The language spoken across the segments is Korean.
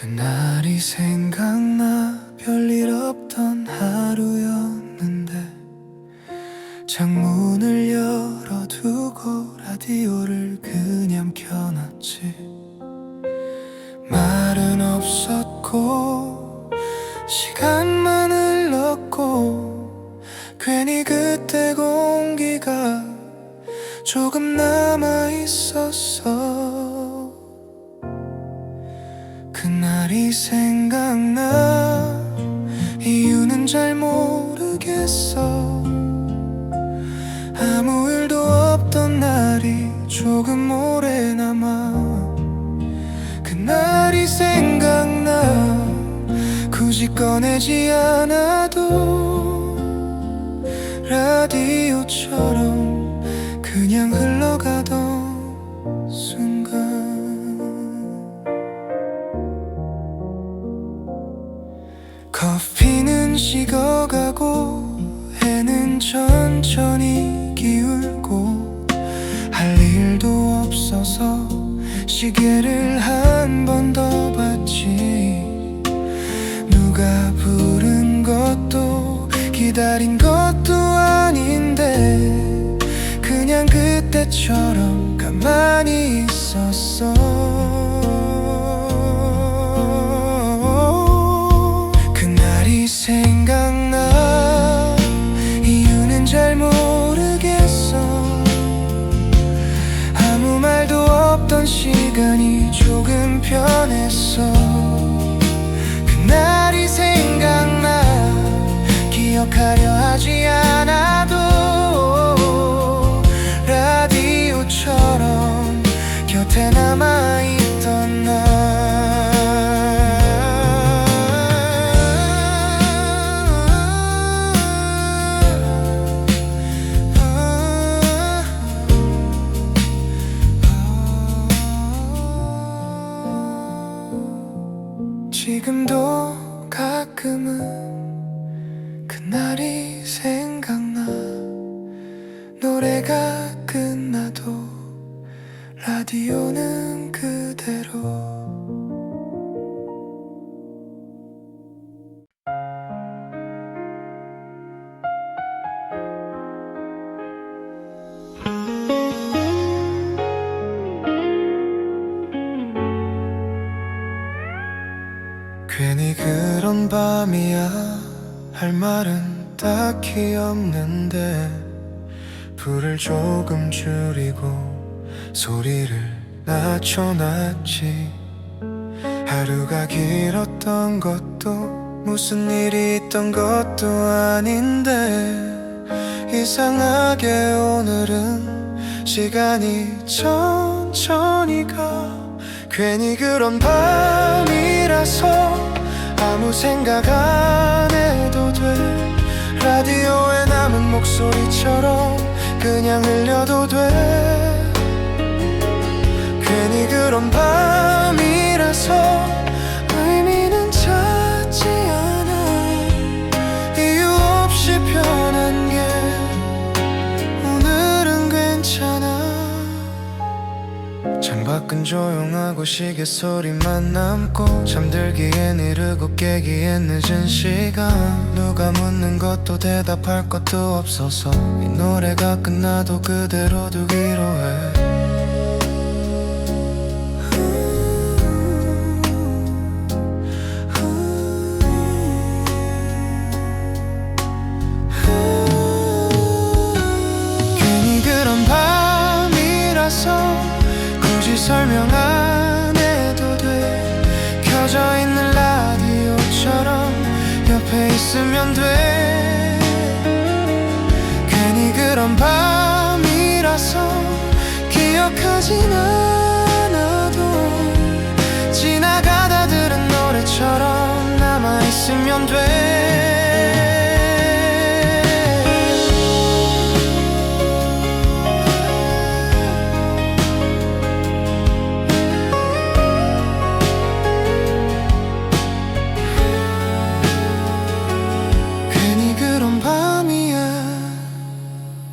그날이 생각나. 별일 없던 하루였는데 창문을 열어두고 라디오를 그냥 켜놨지. 말은 없었고 시간만 흘렀고 괜히 그때 공기가 조금 남아있었어. 그날이 생각나. 이유는 잘 모르겠어. 아무 일도 없던 날이 조금 오래 남아. 그날이 생각나. 굳이 꺼내지 않아도 라디오처럼 그냥 흘러가던 순간. 커피는 식어가고 해는 천천히 기울고 할 일도 없어서 시계를 한 번 더 봤지. 누가 부른 것도 기다린 것도 아닌데 그냥 그때처럼 가만히 있었어. 그날이 생각나. 이유는 잘 모르겠어. 아무 말도 없던 시간이 조금 편했어. 그날이 생각나. 기억하려 하지 않아도 라디오처럼 곁에 남아있던 나. 지금도 가끔은 그날이 생각나. 노래가 끝나도 라디오는 그대로. 괜히 그런 밤이야. 할 말은 딱히 없는데 불을 조금 줄이고 소리를 낮춰놨지. 하루가 길었던 것도 무슨 일이 있던 것도 아닌데 이상하게 오늘은 시간이 천천히 가. 괜히 그런 밤이라서 아무 생각 안 해도 돼. 라디오에 남은 목소리처럼 그냥 흘려도 돼. 괜히 그런 밤이라서 의미는 찾지 않아. 이유 없이 편한 게 오늘은 괜찮아. 창밖은 조용하고 시계 소리만 남고 잠들기엔 이르고 깨기엔 늦은 시간. 누가 묻는 것도 대답할 것도 없어서 이 노래가 끝나도 그대로 두기로 해. 괜히 그런 밤이라서 굳이 설명 안 해도 돼. 켜져 있는 라디오처럼 옆에 있으면 돼. 괜히 그런 밤이라서 기억하진 않아도 지나가다 들은 노래처럼 남아있으면 돼.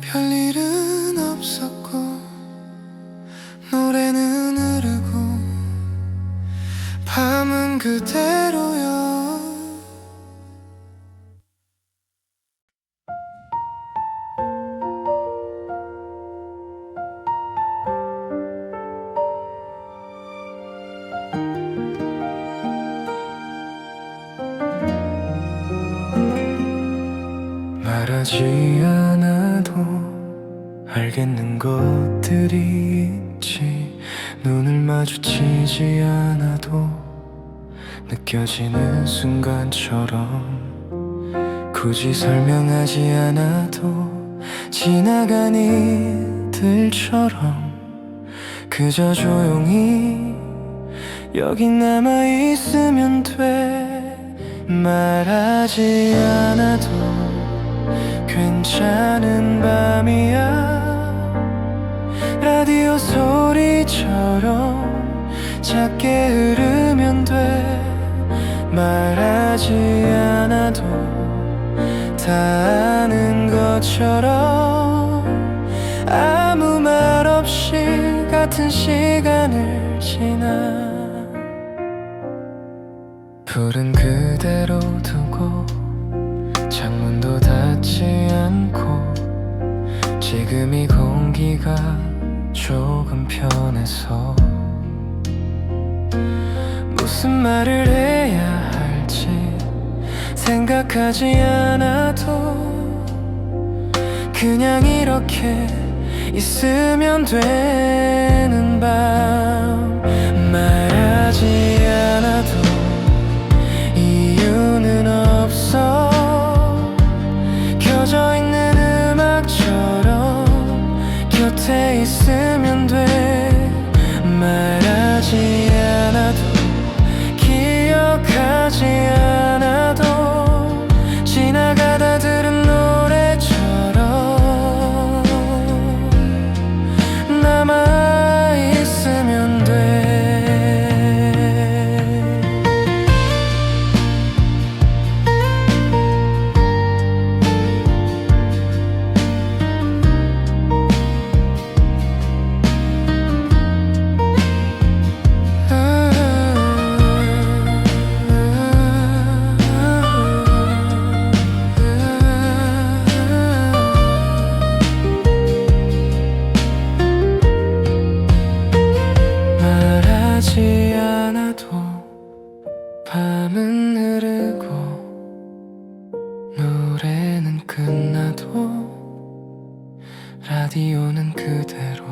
별일은 없었고 노래는 흐르고 밤은 그대로야. 말하지 않아도 알겠는 것들이 있지. 눈을 마주치지 않아도 느껴지는 순간처럼 굳이 설명하지 않아도 지나간 이들처럼 그저 조용히 여기 남아있으면 돼. 말하지 않아도 괜찮은 밤이야. 라디오 소리처럼 작게 흐르면 돼. 말하지 않아도 다 아는 것처럼 아무 말 없이 같은 시간을 지나. 불은 그대로 두고 창문도 닫지 않고 지금 이 공기가 조금 편해서 무슨 말을 해야 할지 생각하지 않아도 그냥 이렇게 있으면 되는 밤. 말하지 않아도 이유는 없어. 켜져 있는 음악처럼 곁에 있으면 돼. 말하지 않아도 기억하지 않아도 지나가다 들은 노래처럼 남아있으면 돼. 말하지 않아도 밤은 흐르고 노래는 끝나도 라디오는 그대로.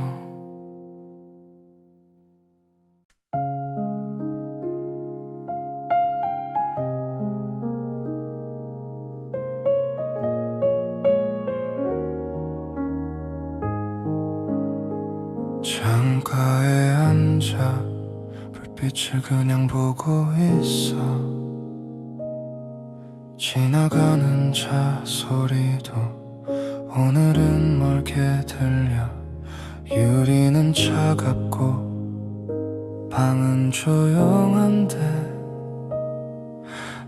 창가에 앉아 불빛을 그냥 보고 있어. 지나가는 차 소리도 오늘은 멀게 들려. 유리는 차갑고 방은 조용한데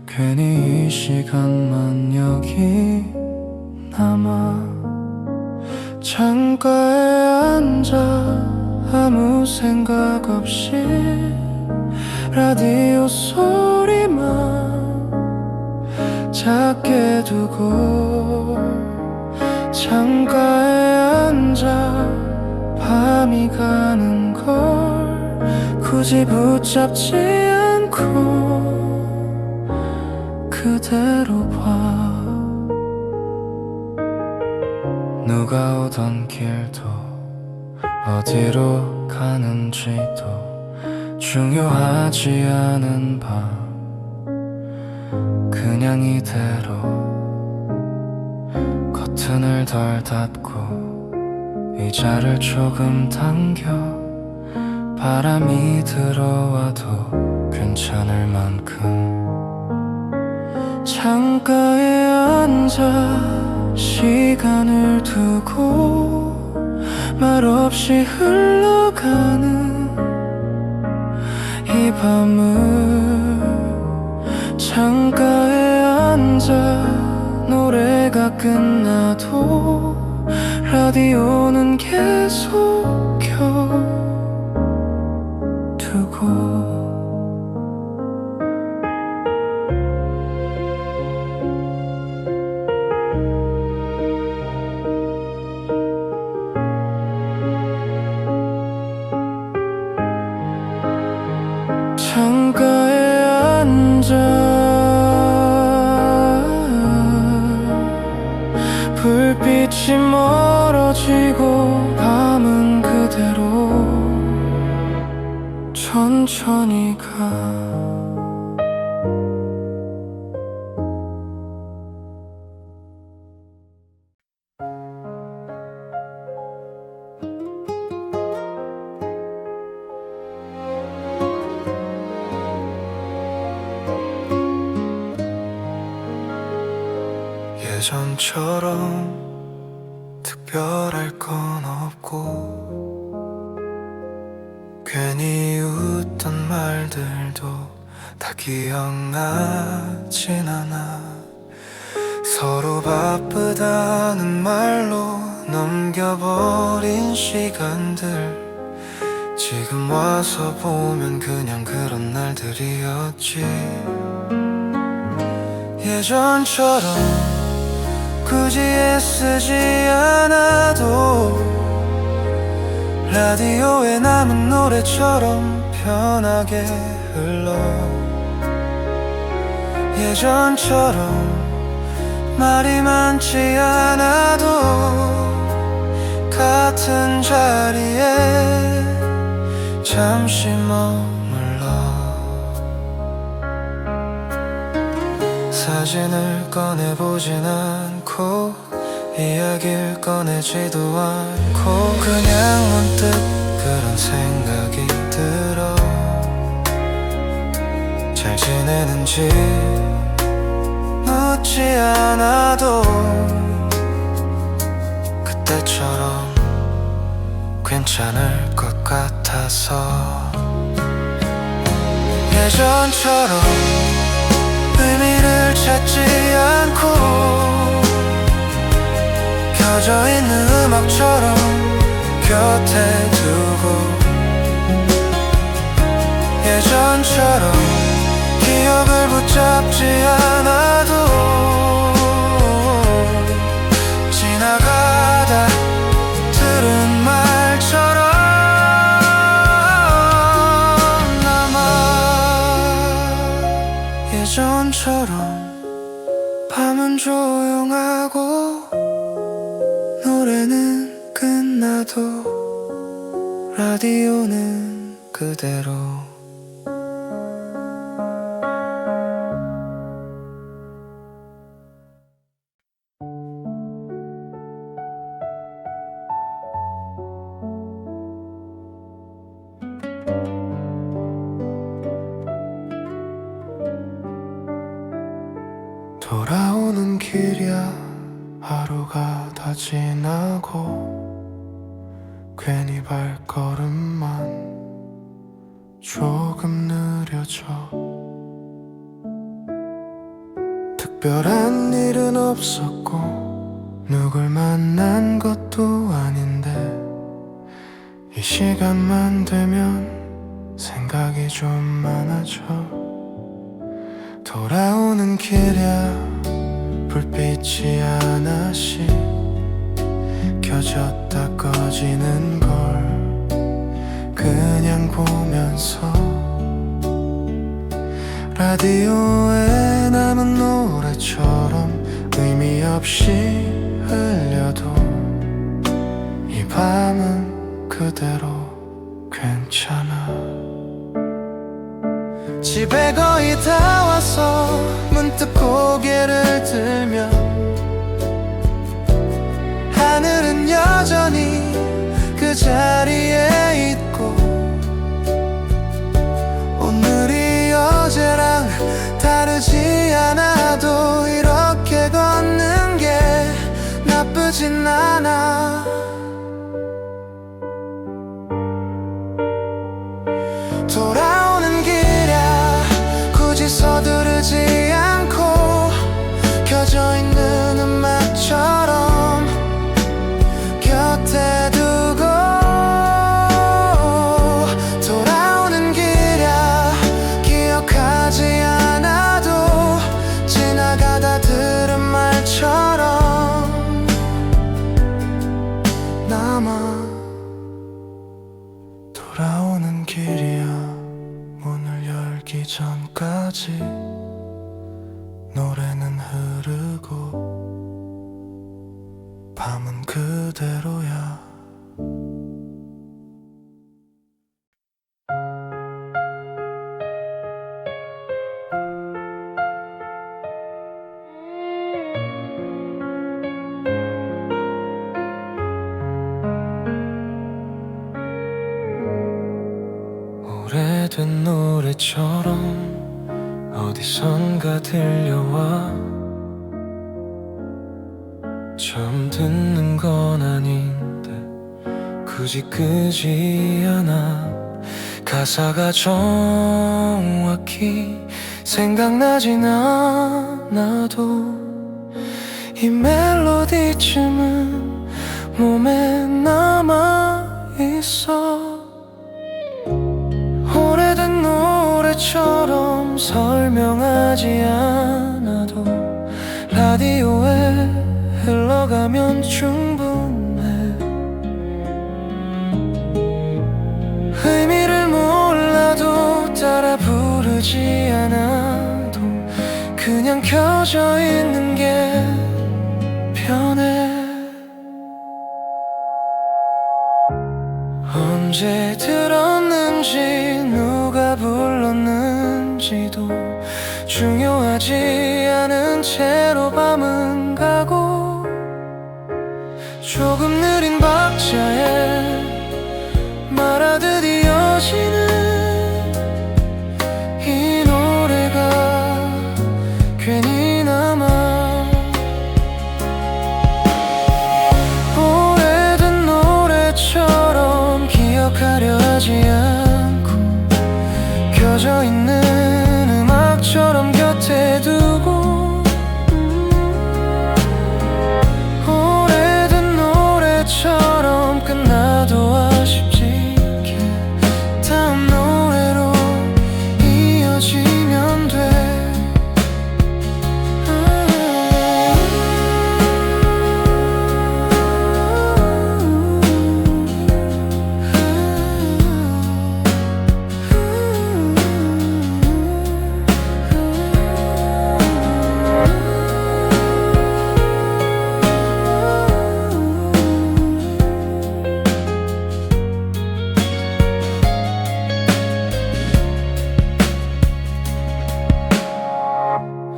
괜히 이 시간만 여기 남아. 창가에 앉아 아무 생각 없이 라디오 소리만 작게 두고 창가에 앉아 밤이 가는 걸 굳이 붙잡지 않고 그대로 봐. 누가 오던 길도 어디로 가는지도 중요하지 않은 밤. 그냥 이대로 커튼을 덜 닫고 의자를 조금 당겨 바람이 들어와도 괜찮을 만큼 창가에 앉아 시간을 두고 말없이 흘러가는 이 밤을 창가에 앉아 노래가 끝나도 라디오는 계속 켜두고 다시 멀어지고 밤은 그대로 천천히 가. 예전처럼 특별할 건 없고 괜히 웃던 말들도 다 기억나진 않아. 서로 바쁘다는 말로 넘겨버린 시간들 지금 와서 보면 그냥 그런 날들이었지. 예전처럼 굳이 애쓰지 않아도 라디오에 남은 노래처럼 편하게 흘러. 예전처럼 말이 많지 않아도 같은 자리에 잠시 머물러 사진을 꺼내보진 않고 이야기를 꺼내지도 않고 그냥 문득 그런 생각이 들어. 잘 지내는지 묻지 않아도 그때처럼 괜찮을 것 같아서. 예전처럼 의미를 찾지 않고 켜져 있는 음악처럼 곁에 두고 예전처럼 기억을 붙잡지 않아도 지나가다 들은 말처럼 남아. 예전처럼 밤은 조용하고 노래는 끝나도 라디오는 그대로. 돌아오는 길이야 하루가 다 지나고 괜히 발걸음만 조금 느려져. 특별한 일은 없었고 누굴 만난 것도 아닌데 이 시간만 되면 생각이 좀 많아져. 돌아오는 길이야 불빛이 하나씩 켜졌다 꺼지는 걸 그냥 보면서 라디오에 남은 노래처럼 의미 없이 흘려도 이 밤은 그대로 괜찮아. 집에 거의 다 와서 문득 고개를 들면 하늘은 여전히 그 자리에 있고 오늘이 어제랑 다르지 않아도 이렇게 걷는 게 나쁘진 않아. 돌아오는 길이야 굳이 서두르지 않고 켜져 있는 음악처럼 곁에 두고 돌아오는 길이야 기억하지 않아도 지나가다 들은 말처럼 남아. 돌아오는 길이야 문을 열기 전까지 노래는 흐르고 밤은 그대로야. 오래된 노래처럼 어디선가 들려와. 처음 듣는 건 아닌데 굳이 끄지 않아. 가사가 정확히 생각나진 않아도 이 멜로디쯤은 몸에 남아있어. 오래된 노래처럼 설명하지 않아도 라디오에 흘러가면 충분해. 의미를 몰라도 따라 부르지 않아도 그냥 켜져 있는 게 편해. 언제 들었는지 누가 불렀는지도 중요하지 않은 채로 밤은 가고, 조금 느린 박자에 말하듯 이어지는 이 노래가 괜히 남아. 오래된 노래처럼 기억하려 하지 않고 켜져 있는 음악처럼 곁에 두고, 오래된 노래처럼 끝나도 아쉽지 않게 다음 노래로 이어지면 돼.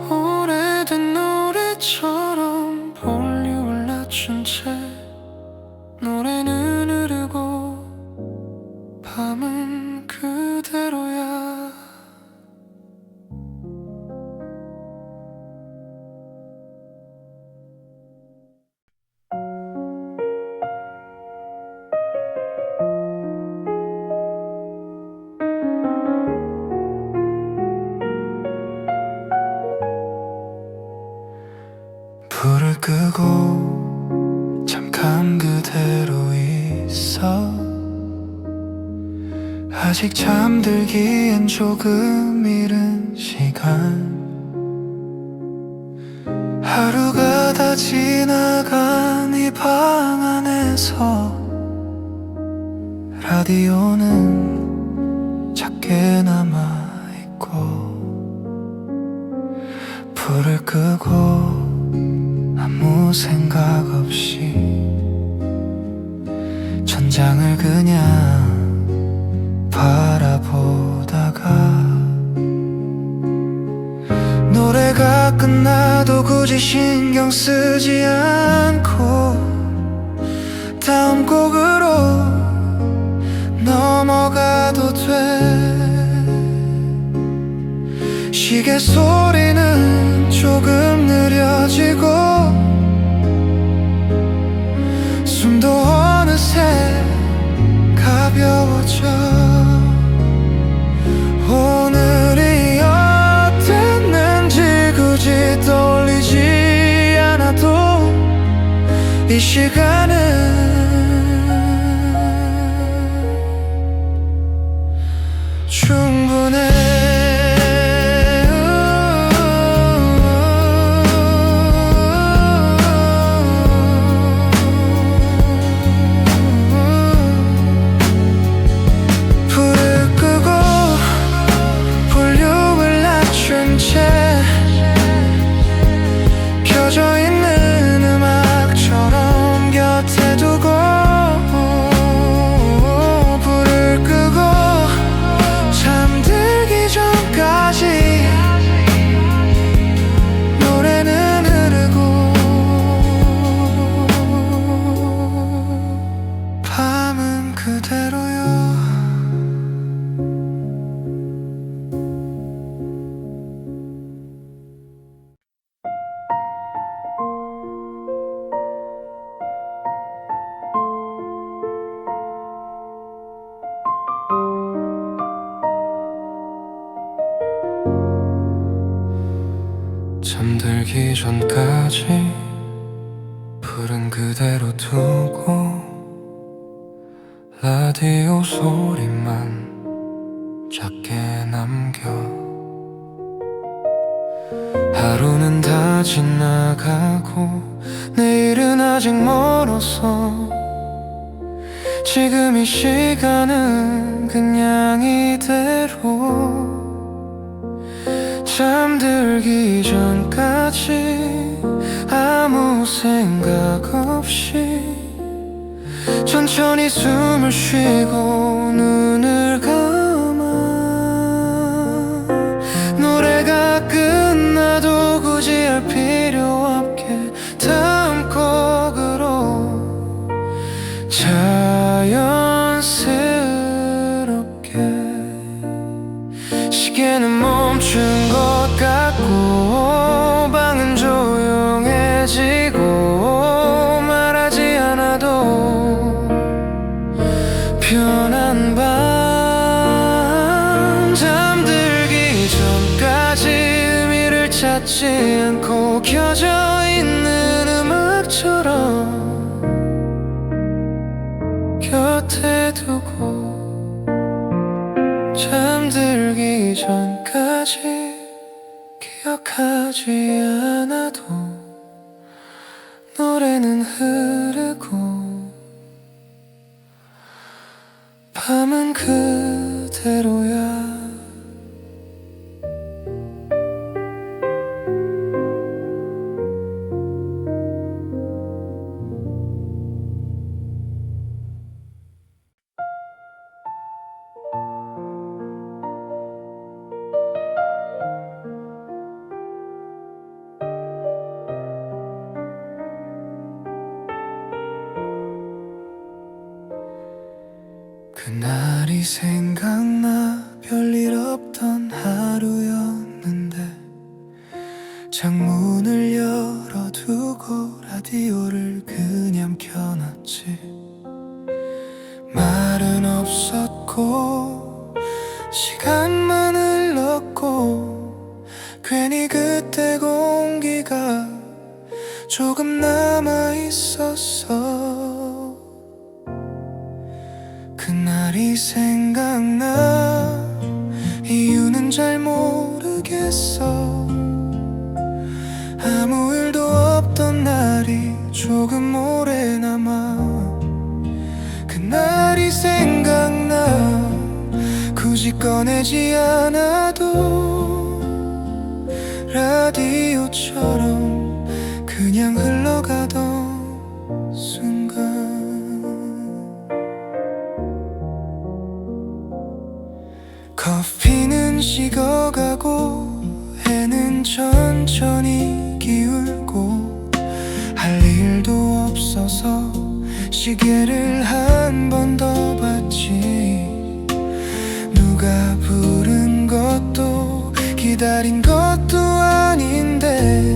오래된 노래처럼 볼륨을 낮춘 채 노래는 흐르고 밤은 그대로야. 불을 끄고 잠깐 그대로 있어. 아직 잠들기엔 조금 이른 시간. 하루가 다 지나간 이 방 안에서 라디오는 작게 남아있고, 불을 끄고 아무 생각 없이 천장을 그냥 바라보다가 노래가 끝나도 굳이 신경 쓰지 않고 다음 곡으로 넘어가도 돼. 시계 소리는 조금 느려지고 숨도 어느새 가벼워져. 오늘이 어땠는지 굳이 떠올리지 않아도 이 시간은 충분해. 켜져 있는 음악처럼 잠들기 전까지 불은 그대로 두고 라디오 소리만 작게 남겨 하루는 다 지나가고 내일은 아직 멀어서 지금 이 시간은 그냥 이대로 잠들기 전까지 아무 생각 없이 천천히 숨을 쉬고 눈을 감아 노래가 끝나도 굳이 할 필요 없게 다음 곡으로 자연스럽게 시계는 멈춘 것 같고 방은 조용해지고 말하지 않아도 편한 밤 잠들기 전까지 의미를 찾지 않고 켜져 있는 음악처럼 곁에 두고 잠들기 전까지 기억하지 않아도 노래는 흐르고 밤은 그대로야. 그날이 생각나 별일 없던 하루였는데 창문을 열어두고 라디오를 그냥 켜놨지 말은 없었고 시간만 흘렀고 괜히 그때 공기가 조금 남아있었어 그날이 생각나 이유는 잘 모르겠어 아무 일도 없던 날이 조금 오래 남아 그날이 생각나 굳이 꺼내지 않아도 라디오처럼 그냥 흘러가던 순간 커피는 식어가고 해는 천천히 기울고 할 일도 없어서 시계를 한 번 더 봤지 누가 부른 것도 기다린 것도 아닌데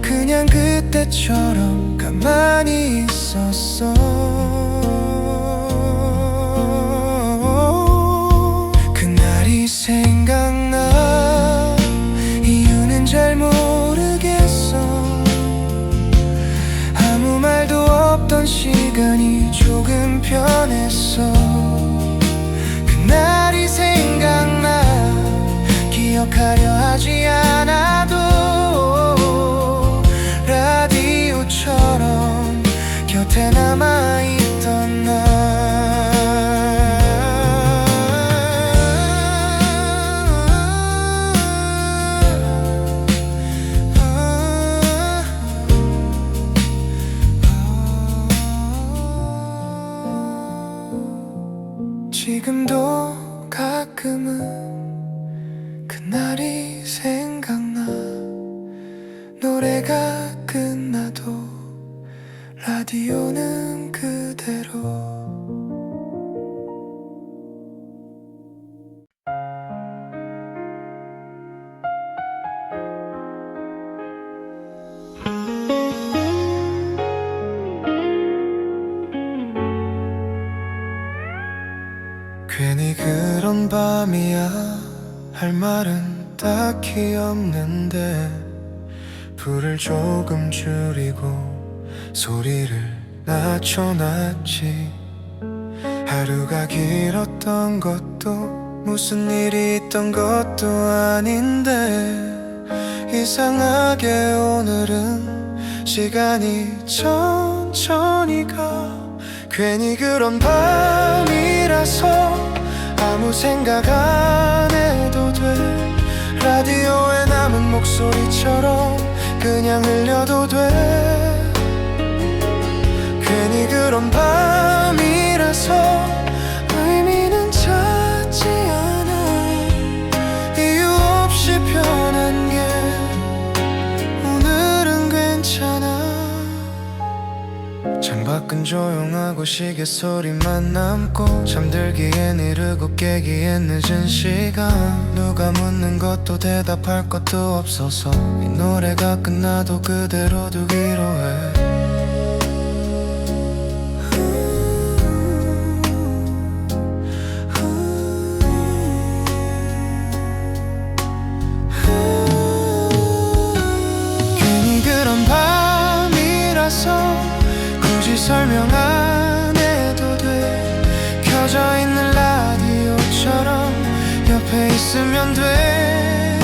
그냥 그때처럼 가만히 있었어 생각나 이유는 잘 모르겠어 아무 말도 없던 시간이 조금 편했어 그날이 생각나 기억하려 하지 않아도 라디오처럼 곁에 남아있던 나 지금도 가끔은 그날이 생각나 노래가 끝나도 라디오는 그대로 괜히 그런 밤이야 할 말은 딱히 없는데 불을 조금 줄이고 소리를 낮춰놨지. 하루가 길었던 것도 무슨 일이 있던 것도 아닌데 이상하게 오늘은 시간이 천천히 가. 괜히 그런 밤이라서 아무 생각 안 해도 돼. 라디오에 남은 목소리처럼 그냥 흘려도 돼. 괜히 그런 밤이라서 의미는 찾지 않아. 이유 없이 변한 게 오늘은 괜찮아. 창밖은 조용하고 시계 소리만 남고 잠들기엔 이르고 깨기엔 늦은 시간. 누가 묻는 것도 대답할 것도 없어서 이 노래가 끝나도 그대로 두기로 해. 굳이 설명 안 해도 돼. 켜져 있는 라디오처럼 옆에 있으면 돼.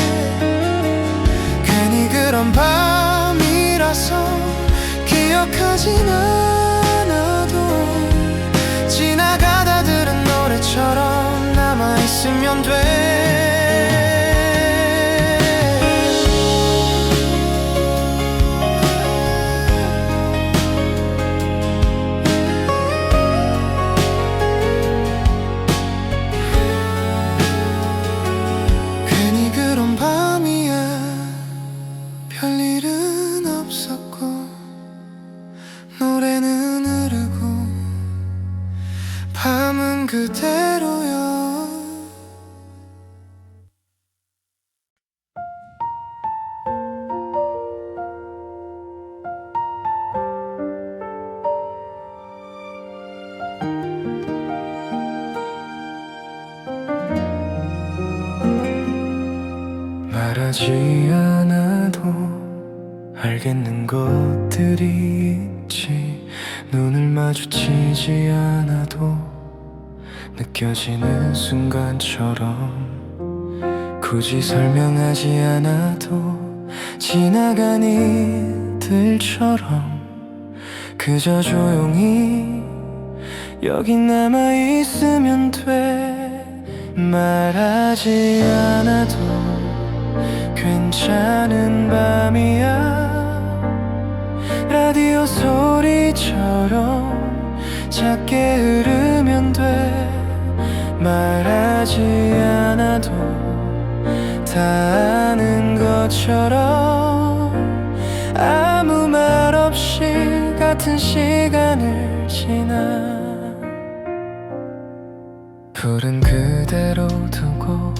괜히 그런 밤이라서 기억하진 않아도 지나가다 들은 노래처럼 남아있으면 돼. 별일은 없었고 노래는 흐르고 밤은 그대로여. 말하지 않아도 알겠는 것들이 있지. 눈을 마주치지 않아도 느껴지는 순간처럼 굳이 설명하지 않아도 지나간 이들처럼 그저 조용히 여기 남아있으면 돼. 말하지 않아도 괜찮은 밤이야. 라디오 소리처럼 작게 흐르면 돼. 말하지 않아도 다 아는 것처럼 아무 말 없이 같은 시간을 지나. 불은 그대로 두고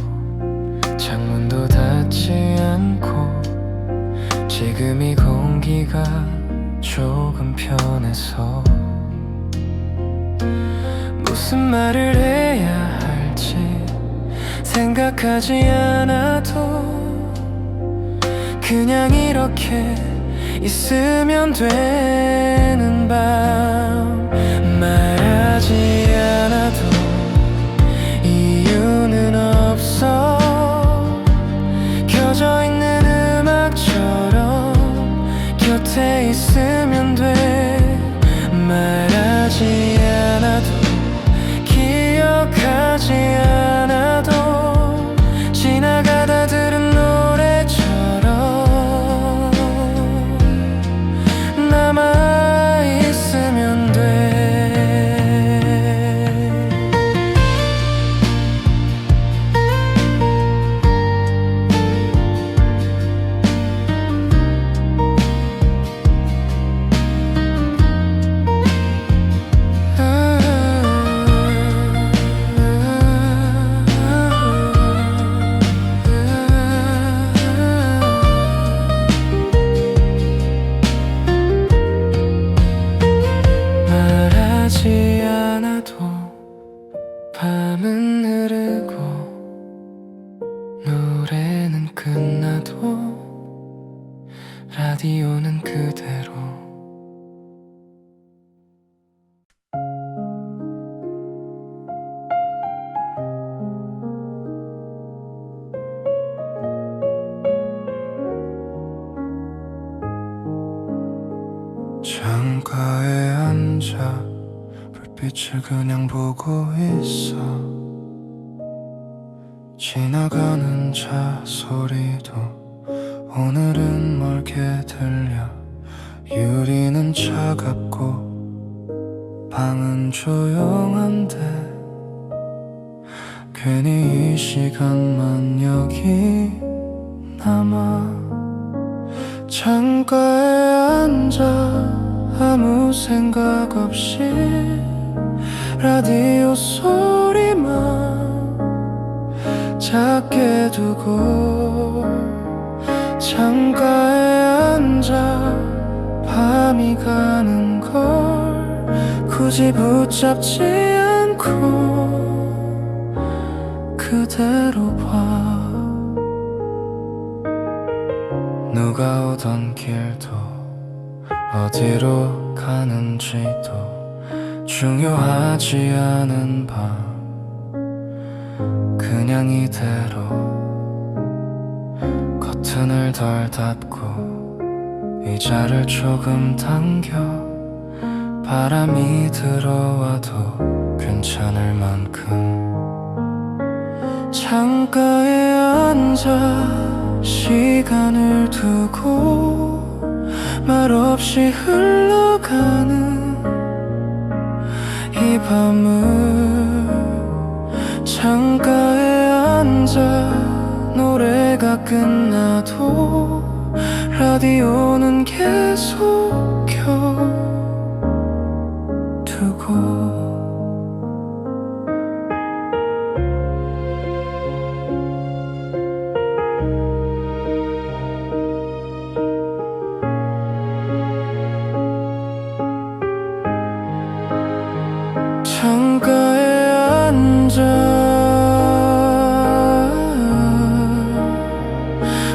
창문도 닫지 않고 지금 이 공기가 조금 편해서 무슨 말을 해야 할지 생각하지 않아도 그냥 이렇게 있으면 되는 밤. 말하지 않아도 이유는 없어. 켜져 있는 음악처럼 곁에 있으면 돼. 말하지 않아도 기억하지 않아도 지나가다 들은 노래처럼 남아있으면 돼. 말하지 않아도 밤은 흐르고 노래는 끝나도 빛을 그냥 보고 있어. 지나가는 차 소리도 오늘은 멀게 들려. 유리는 차갑고 방은 조용한데 괜히 이 시간만 여기 남아. 창가에 앉아 아무 생각 없이 라디오 소리만 작게 두고 창가에 앉아 밤이 가는 걸 굳이 붙잡지 않고 그대로 봐. 누가 오던 길도 어디로 가는지도 중요하지 않은 밤 그냥 이대로 커튼을 덜 닫고 의자를 조금 당겨 바람이 들어와도 괜찮을 만큼 창가에 앉아 시간을 두고 말없이 흘러가는 이 밤을 창가에 앉아 노래가 끝나도 라디오는 계속 켜두고. 창가에 앉아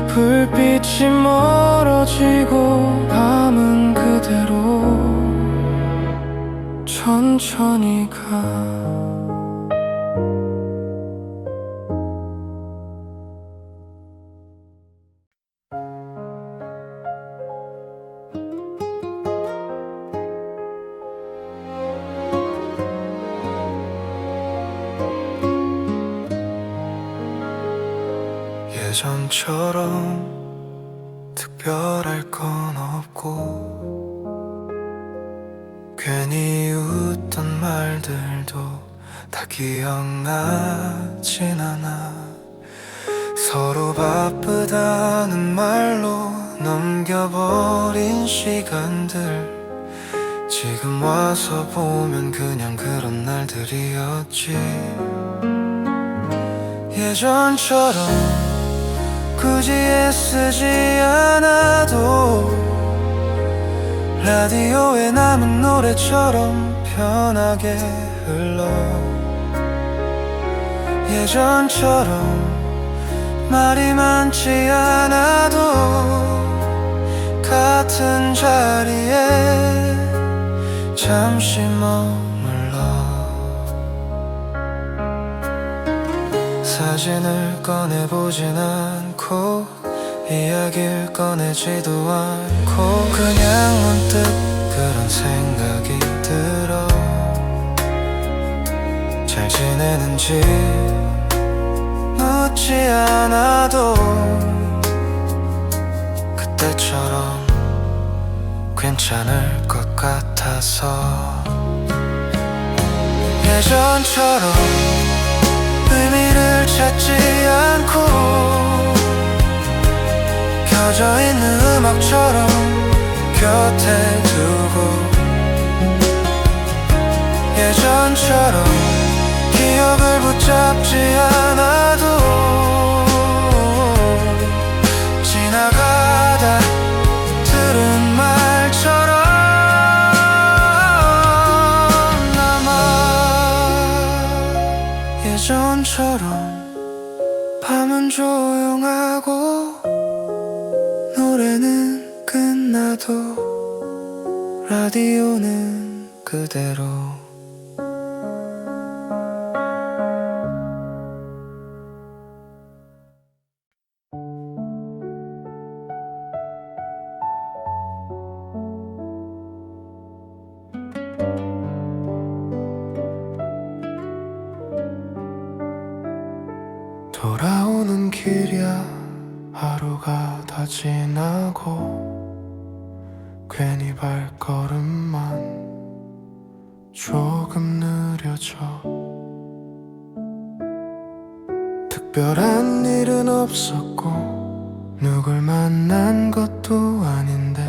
불빛이 멀어지고 밤은 그대로 천천히 가. 예전처럼 특별할 건 없고 괜히 웃던 말들도 다 기억나진 않아. 서로 바쁘다는 말로 넘겨버린 시간들 지금 와서 보면 그냥 그런 날들이었지. 예전처럼 굳이 애쓰지 않아도 라디오에 남은 노래처럼 편하게 흘러. 예전처럼 말이 많지 않아도 같은 자리에 잠시 머물러 사진을 꺼내보진 않고 이야기를 꺼내지도 않고 그냥 문득 그런 생각이 들어. 잘 지내는지 묻지 않아도 그때처럼 괜찮을 것 같아서. 예전처럼 의미를 찾지 않고 켜져 있는 음악처럼 곁에 두고 예전처럼 기억을 붙잡지 않아도 지나가다 들은 말처럼 남아. 예전처럼 밤은 조용하고 노래는 끝나도 라디오는 그대로. 하루가 다 지나고 괜히 발걸음만 조금 느려져. 특별한 일은 없었고 누굴 만난 것도 아닌데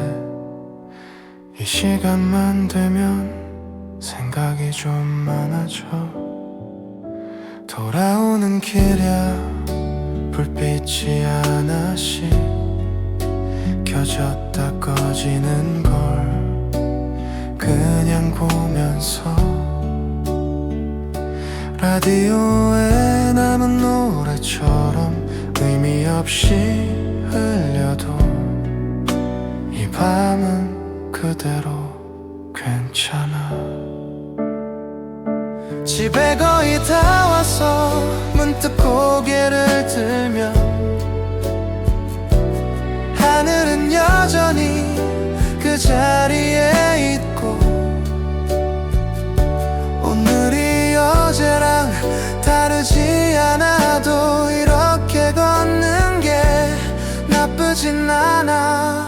이 시간만 되면 생각이 좀 많아져. 돌아오는 길이야 불빛이 하나씩 켜졌다 꺼지는 걸 그냥 보면서 라디오에 남은 노래처럼 의미 없이 흘려도 이 밤은 그대로 괜찮아. 집에 거의 다 와서 문득 고개를 들면 하늘은 여전히 그 자리에 있고 오늘이 어제랑 다르지 않아도 이렇게 걷는 게 나쁘진 않아.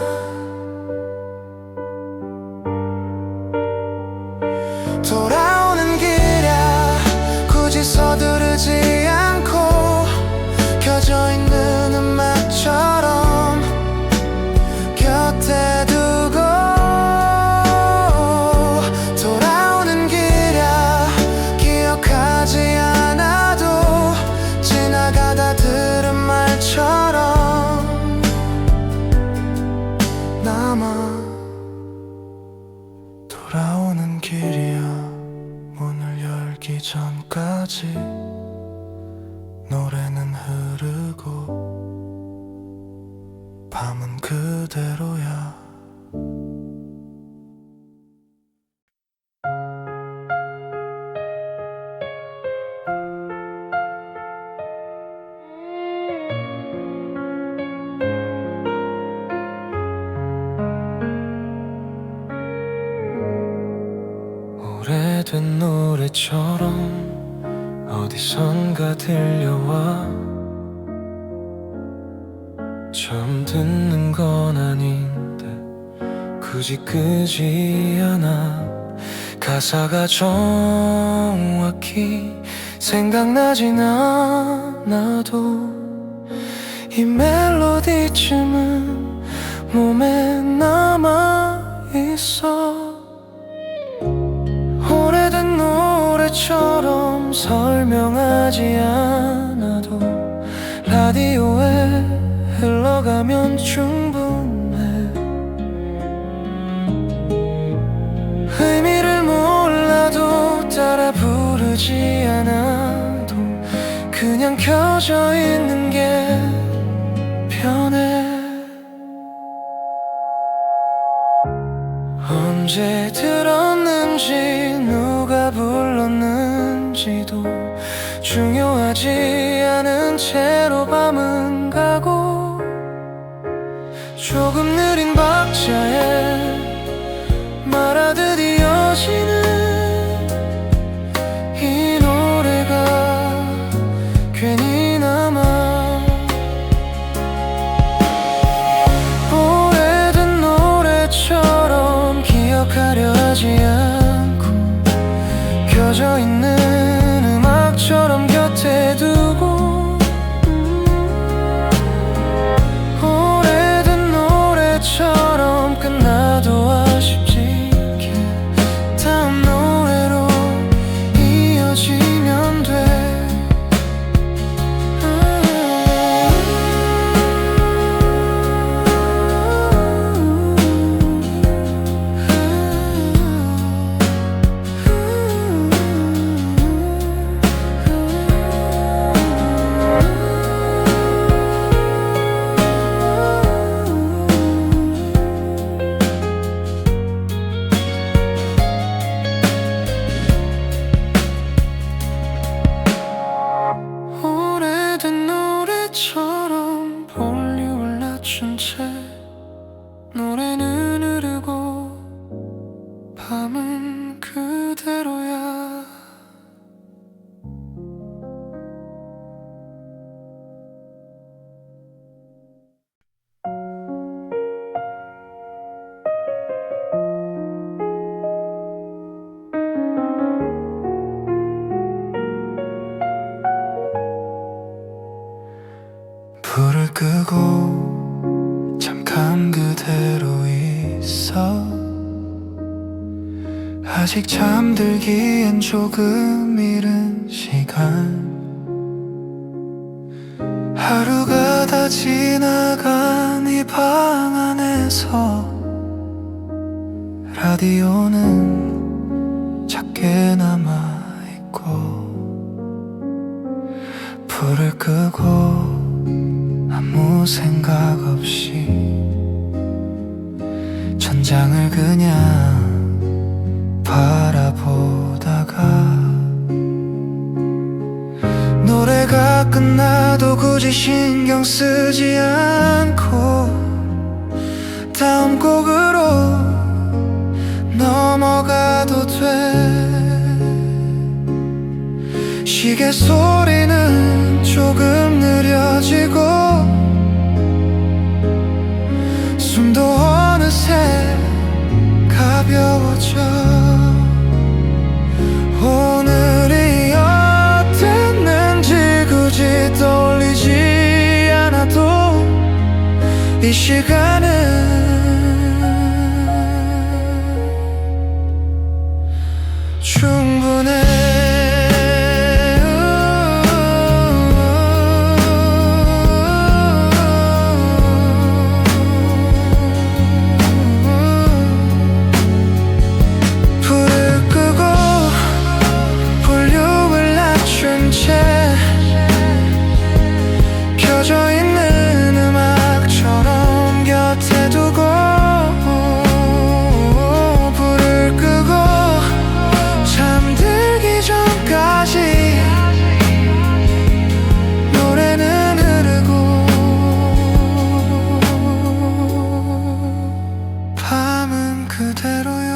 돌아오는 길이야 굳이 서두르지 않고 켜져 있는 음악처럼 곁에 두고 돌아오는 길이야 기억하지 않아도 지나가다 들은 말처럼 남아. 돌아오는 길이야 문을 열기 전까지 노래는 흐르고 밤은 그대로야. 오래된 노래처럼 어디선가 들려와 처음 듣는 건 아닌데 굳이 끄지 않아. 가사가 정확히 생각나진 않아도 이 멜로디쯤은 몸에 남아있어. 오래된 노래처럼 설명하지 않아도 라디오에 흘러가면 충분해. 의미를 몰라도 따라 부르지 않아도 그냥 켜져 있는 게 편해. 언제 들었는지 누가 불렀는지도 중요하지 않은 채로 밤은 가고 조금 느린 박자에 말하듯 이어지는 이 노래가 괜히 남아. 오래된 노래처럼 기억하려 하지 않고 켜져 있는 음악처럼 곁에 두고 오래된 노래처럼 끝나 밤 그대로 있어. 아직 잠들기엔 조금 이른 시간. 하루가 다 지나간 이 방 안에서 라디오는 작게 남아있고, 불을 끄고 아무 생각 없이 천장을 그냥 바라보다가 노래가 끝나도 굳이 신경 쓰지 않고 다음 곡으로 넘어가도 돼. 시계 소리는 조금 느려지고 숨도 어느새 가벼워져. 오늘이 어땠는지 굳이 떠올리지 않아도 이 시간은 충분해. 불을 끄고 볼륨을 낮춘 채 켜져 있는 음악처럼 곁에 두고 불을 끄고 잠들기 전까지 노래는 흐르고 밤은 그대로요.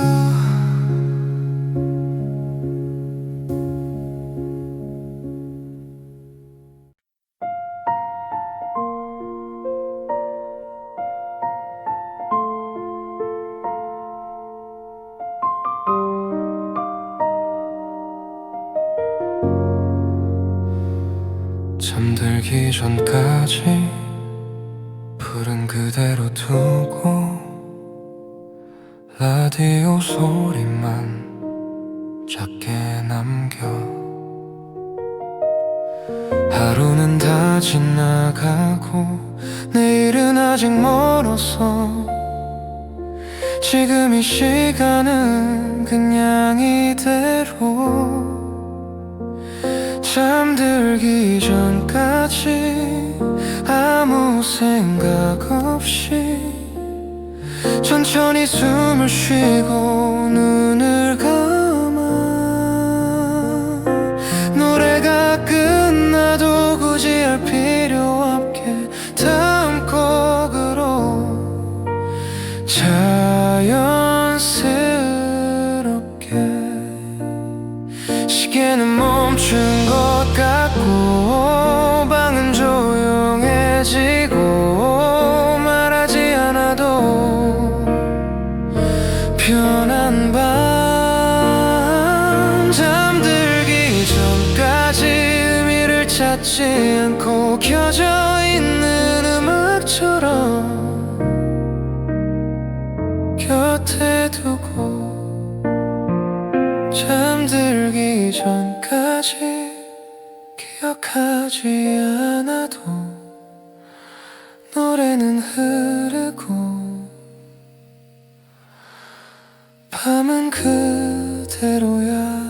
잠들기 전까지 불은 그대로 두고 라디오 소리만 작게 남겨. 하루는 다 지나가고 내일은 아직 멀어서 지금 이 시간은 그냥 이대로 잠들기 전까지 아무 생각 없이 천천히 숨을 쉬고 눈을 감아. 노래가 끝나도 굳이 할 필요 없게 다음 곡으로 자연스럽게 시계는 멈춘 것 같고 방은 조용해지고 말하지 않아도 편한 밤. 잠들기 전까지 의미를 찾지 않고 켜져 있는 음악처럼 곁에 두고 잠들기 전까지 기억하지 않아도 노래는 흐르고 밤은 그대로야.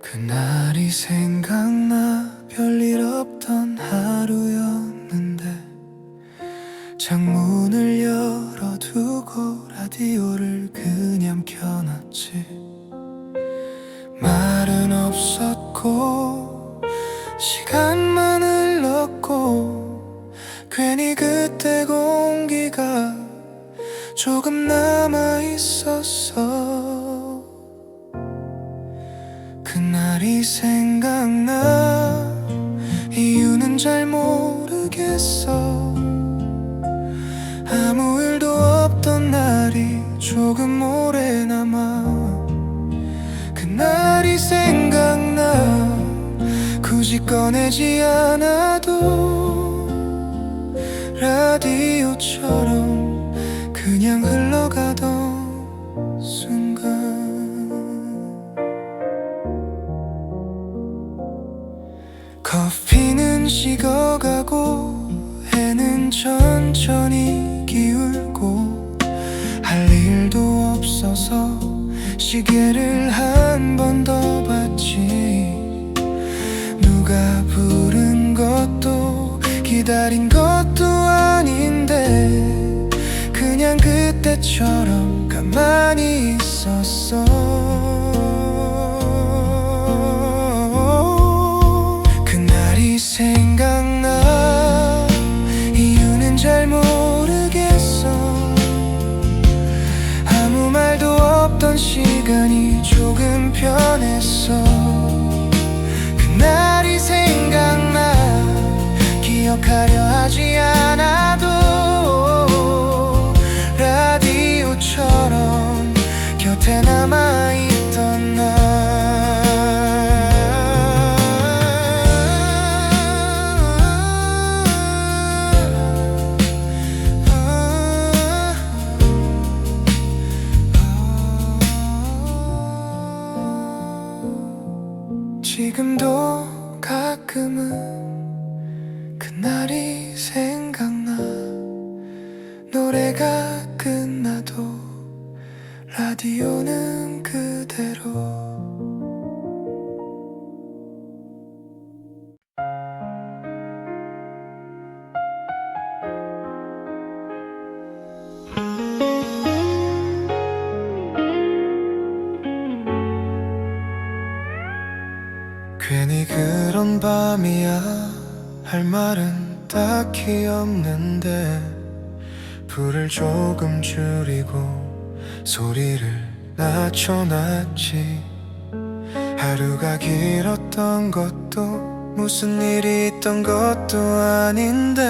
그날이 생각나. 별일 없던 하루였는데 창문을 열어두고 라디오를 그냥 켜놨지. 말은 없었고 시간만 흘렀고 괜히 그때 공기가 조금 남아있었어. 그날이 생각나. 이유는 잘 모르겠어. 아무 일도 없던 날이 조금 오래 남아. 그날이 생각나. 굳이 꺼내지 않아도 라디오처럼 그냥 흘러가던 순간. 커피는 식어가고 해는 천천히 기울고 할 일도 없어서 시계를 한 번 더 봤지. 누가 부른 것도 기다린 것도 아닌데 그냥 그때처럼 가만히 있었어. 그날이 생각나. 이유는 잘 모르겠어. 아무 말도 없던 시간이 조금 편했어. 그날이 생각나. 기억하려 하지 않아도 라디오처럼 곁에 남아있던 날. 지금도 가끔은 그날이 생각나. 노래가 끝나도 라디오는 그대로. 괜히 그런 밤이야. 할 말은 딱히 없는데 불을 조금 줄이고 소리를 낮춰놨지. 하루가 길었던 것도 무슨 일이 있던 것도 아닌데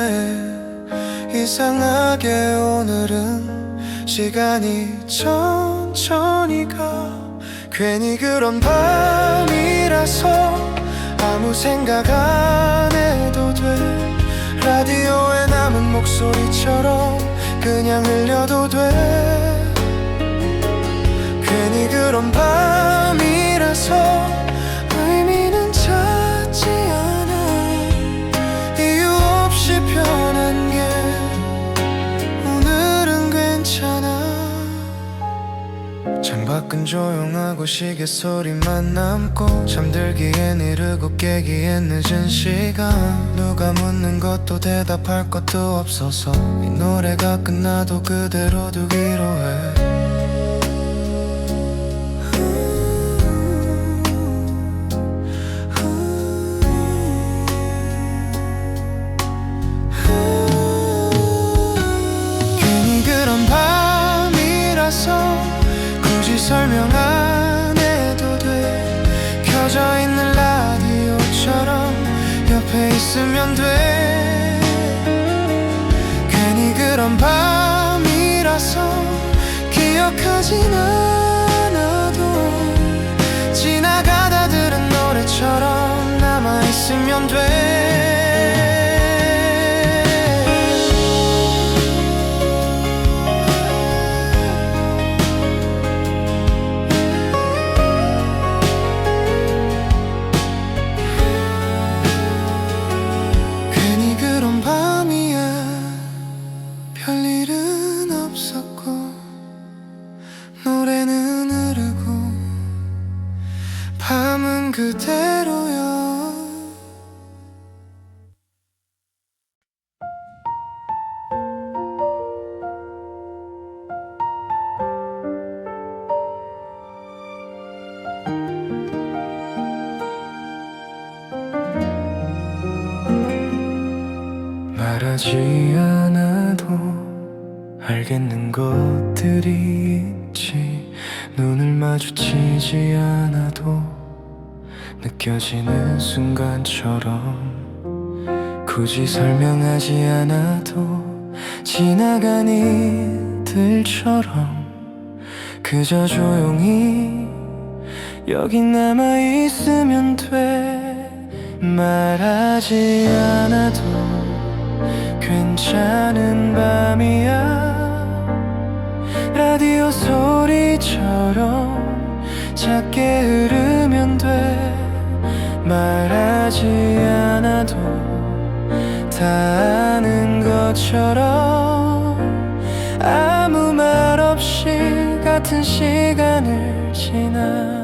이상하게 오늘은 시간이 천천히 가. 괜히 그런 밤이라서 아무 생각 안 해도 돼. 라디오에 남은 목소리처럼 그냥 흘려도 돼. 괜히 그런 밤이라서 의미는 찾지 않아. 이유 없이 변한 게 오늘은 괜찮아. 창밖은 조용하고 시계 소리만 남고 잠들기엔 이르고 깨기엔 늦은 시간. 누가 묻는 것도 대답할 것도 없어서 이 노래가 끝나도 그대로 두기로 해. 괜히 그런 밤이라서 굳이 설명 안 해도 돼. 켜져 있는 라디오처럼 옆에 있으면 돼. 괜히 그런 밤이라서 기억하진 않아도 지나가다 들은 노래처럼 남아있으면 돼. 별일은 없었고 노래는 흐르고 밤은 그대로여. 말하지 않아도 알겠는 것들이 있지. 눈을 마주치지 않아도 느껴지는 순간처럼 굳이 설명하지 않아도 지나간 이들처럼 그저 조용히 여기 남아있으면 돼. 말하지 않아도 괜찮은 밤이야. 라디오 소리처럼 작게 흐르면 돼. 말하지 않아도 다 아는 것처럼 아무 말 없이 같은 시간을 지나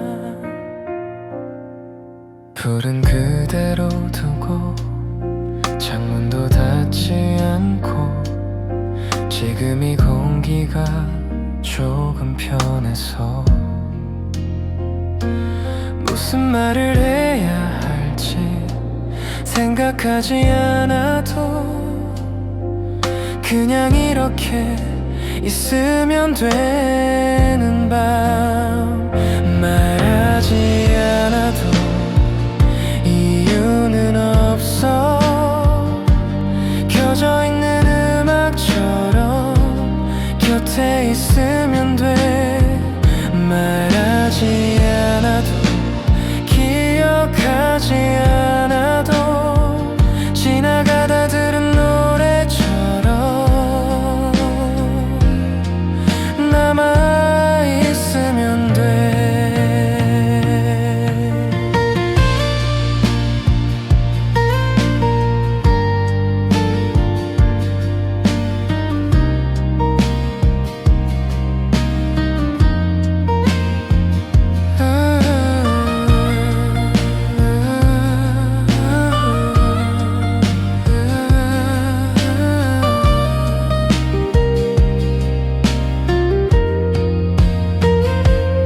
불은 그대로 두고 창문도 닫지 않고 지금 이 공기가 조금 편해서 무슨 말을 해야 할지 생각하지 않아도 그냥 이렇게 있으면 되는 밤. 말하지 않아도 이유는 없어. 켜져 있는 음악처럼 곁에 있으면 돼. 말하지 않아도 기억하지 않아도 지나가다 들은 노래처럼 남아있으면 돼.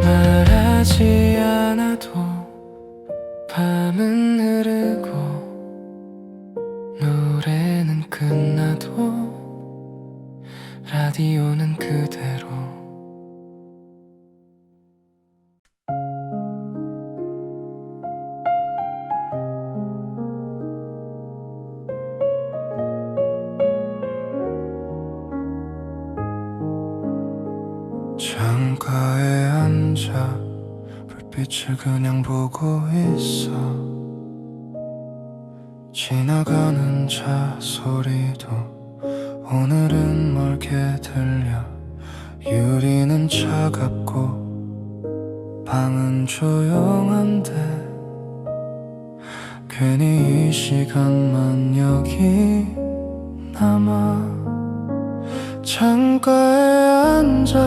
말하지 않아도 밤은 흐르고 노래는 끝나도 라디오는 그대로. 창가에 앉아 불빛을 그냥 보고 있어. 지나가는 차 소리도 오늘은 멀게 들려. 유리는 차갑고 방은 조용한데 괜히 이 시간만 여기 남아. 창가에 앉아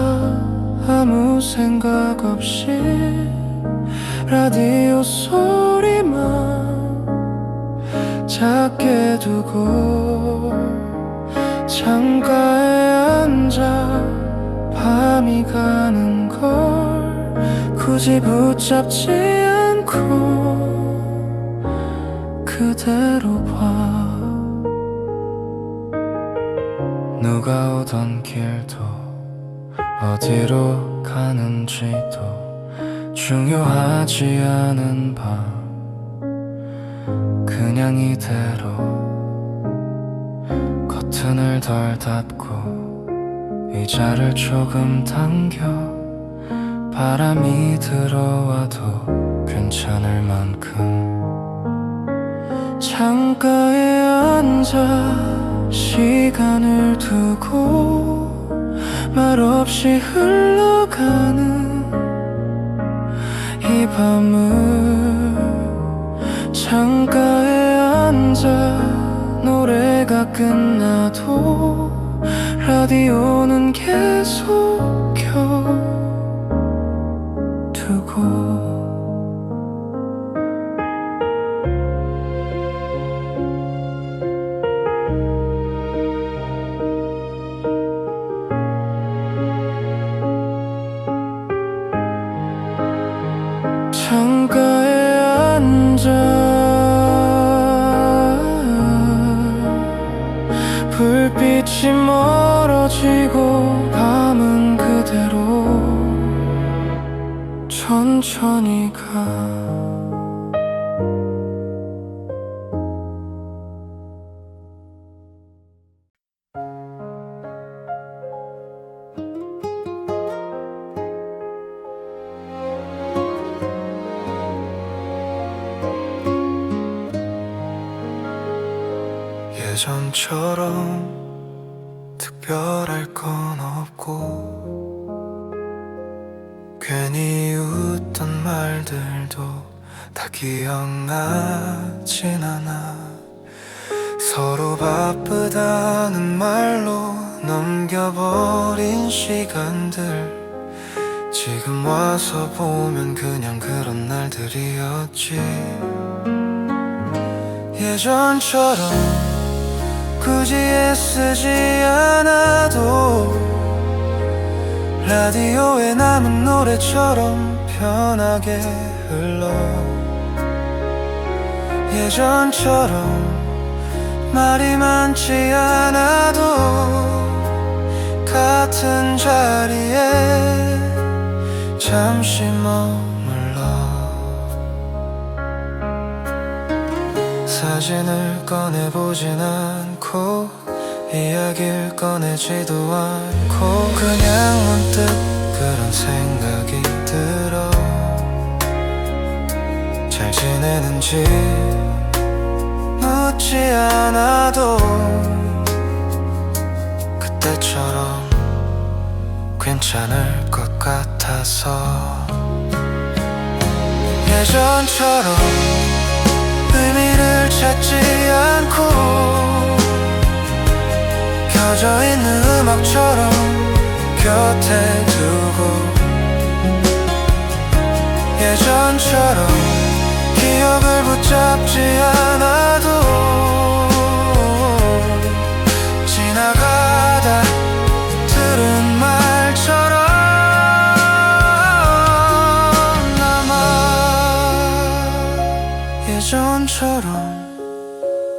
아무 생각 없이 라디오 소리만 작게 두고 창가에 앉아 밤이 가는 걸 굳이 붙잡지 않고 그대로 봐. 누가 오던 길도 어디로 가는지도 중요하지 않은 밤. 그냥 이대로 커튼을 덜 닫고 의자를 조금 당겨 바람이 들어와도 괜찮을 만큼 창가에 앉아 시간을 두고 말없이 흘러가는 이 밤을 창가에 앉아 노래가 끝나도 라디오는 계속 켜두고. 창가에 앉아 불빛이 멀어지고 밤은 그대로 천천히 가. 예전처럼 특별할 건 없고 괜히 웃던 말들도 다 기억나진 않아. 서로 바쁘다는 말로 넘겨버린 시간들 지금 와서 보면 그냥 그런 날들이었지. 예전처럼 굳이 애쓰지 않아도 라디오에 남은 노래처럼 편하게 흘러. 예전처럼 말이 많지 않아도 같은 자리에 잠시 머물러 사진을 꺼내보진 않고 이야기를 꺼내지도 않고 그냥 문득 그런 생각이 들어. 잘 지내는지 묻지 않아도 그때처럼 괜찮을 것 같아서. 예전처럼 의미를 찾지 않고 켜져 있는 음악처럼 곁에 두고 예전처럼 기억을 붙잡지 않아도 지나가다 들은 말처럼 남아. 예전처럼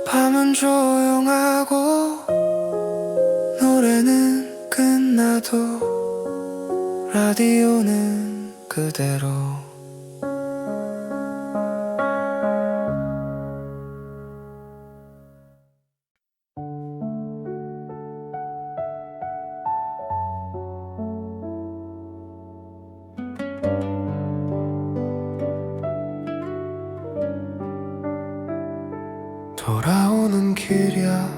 밤은 조용하고 노래는 끝나도 라디오는 그대로. 돌아오는 길이야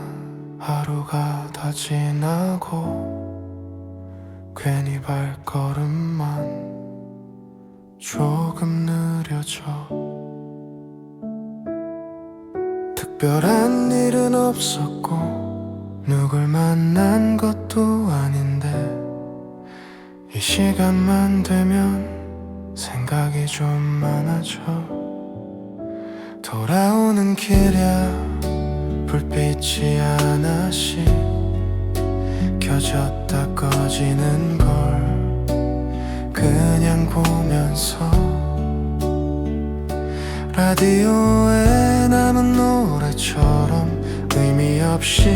하루가 다 지나고 괜히 발걸음만 조금 느려져. 특별한 일은 없었고 누굴 만난 것도 아닌데 이 시간만 되면 생각이 좀 많아져. 돌아오는 길이야 불빛이 하나씩 켜졌다 꺼지는 걸 그냥 보면서 라디오에 남은 노래처럼 의미 없이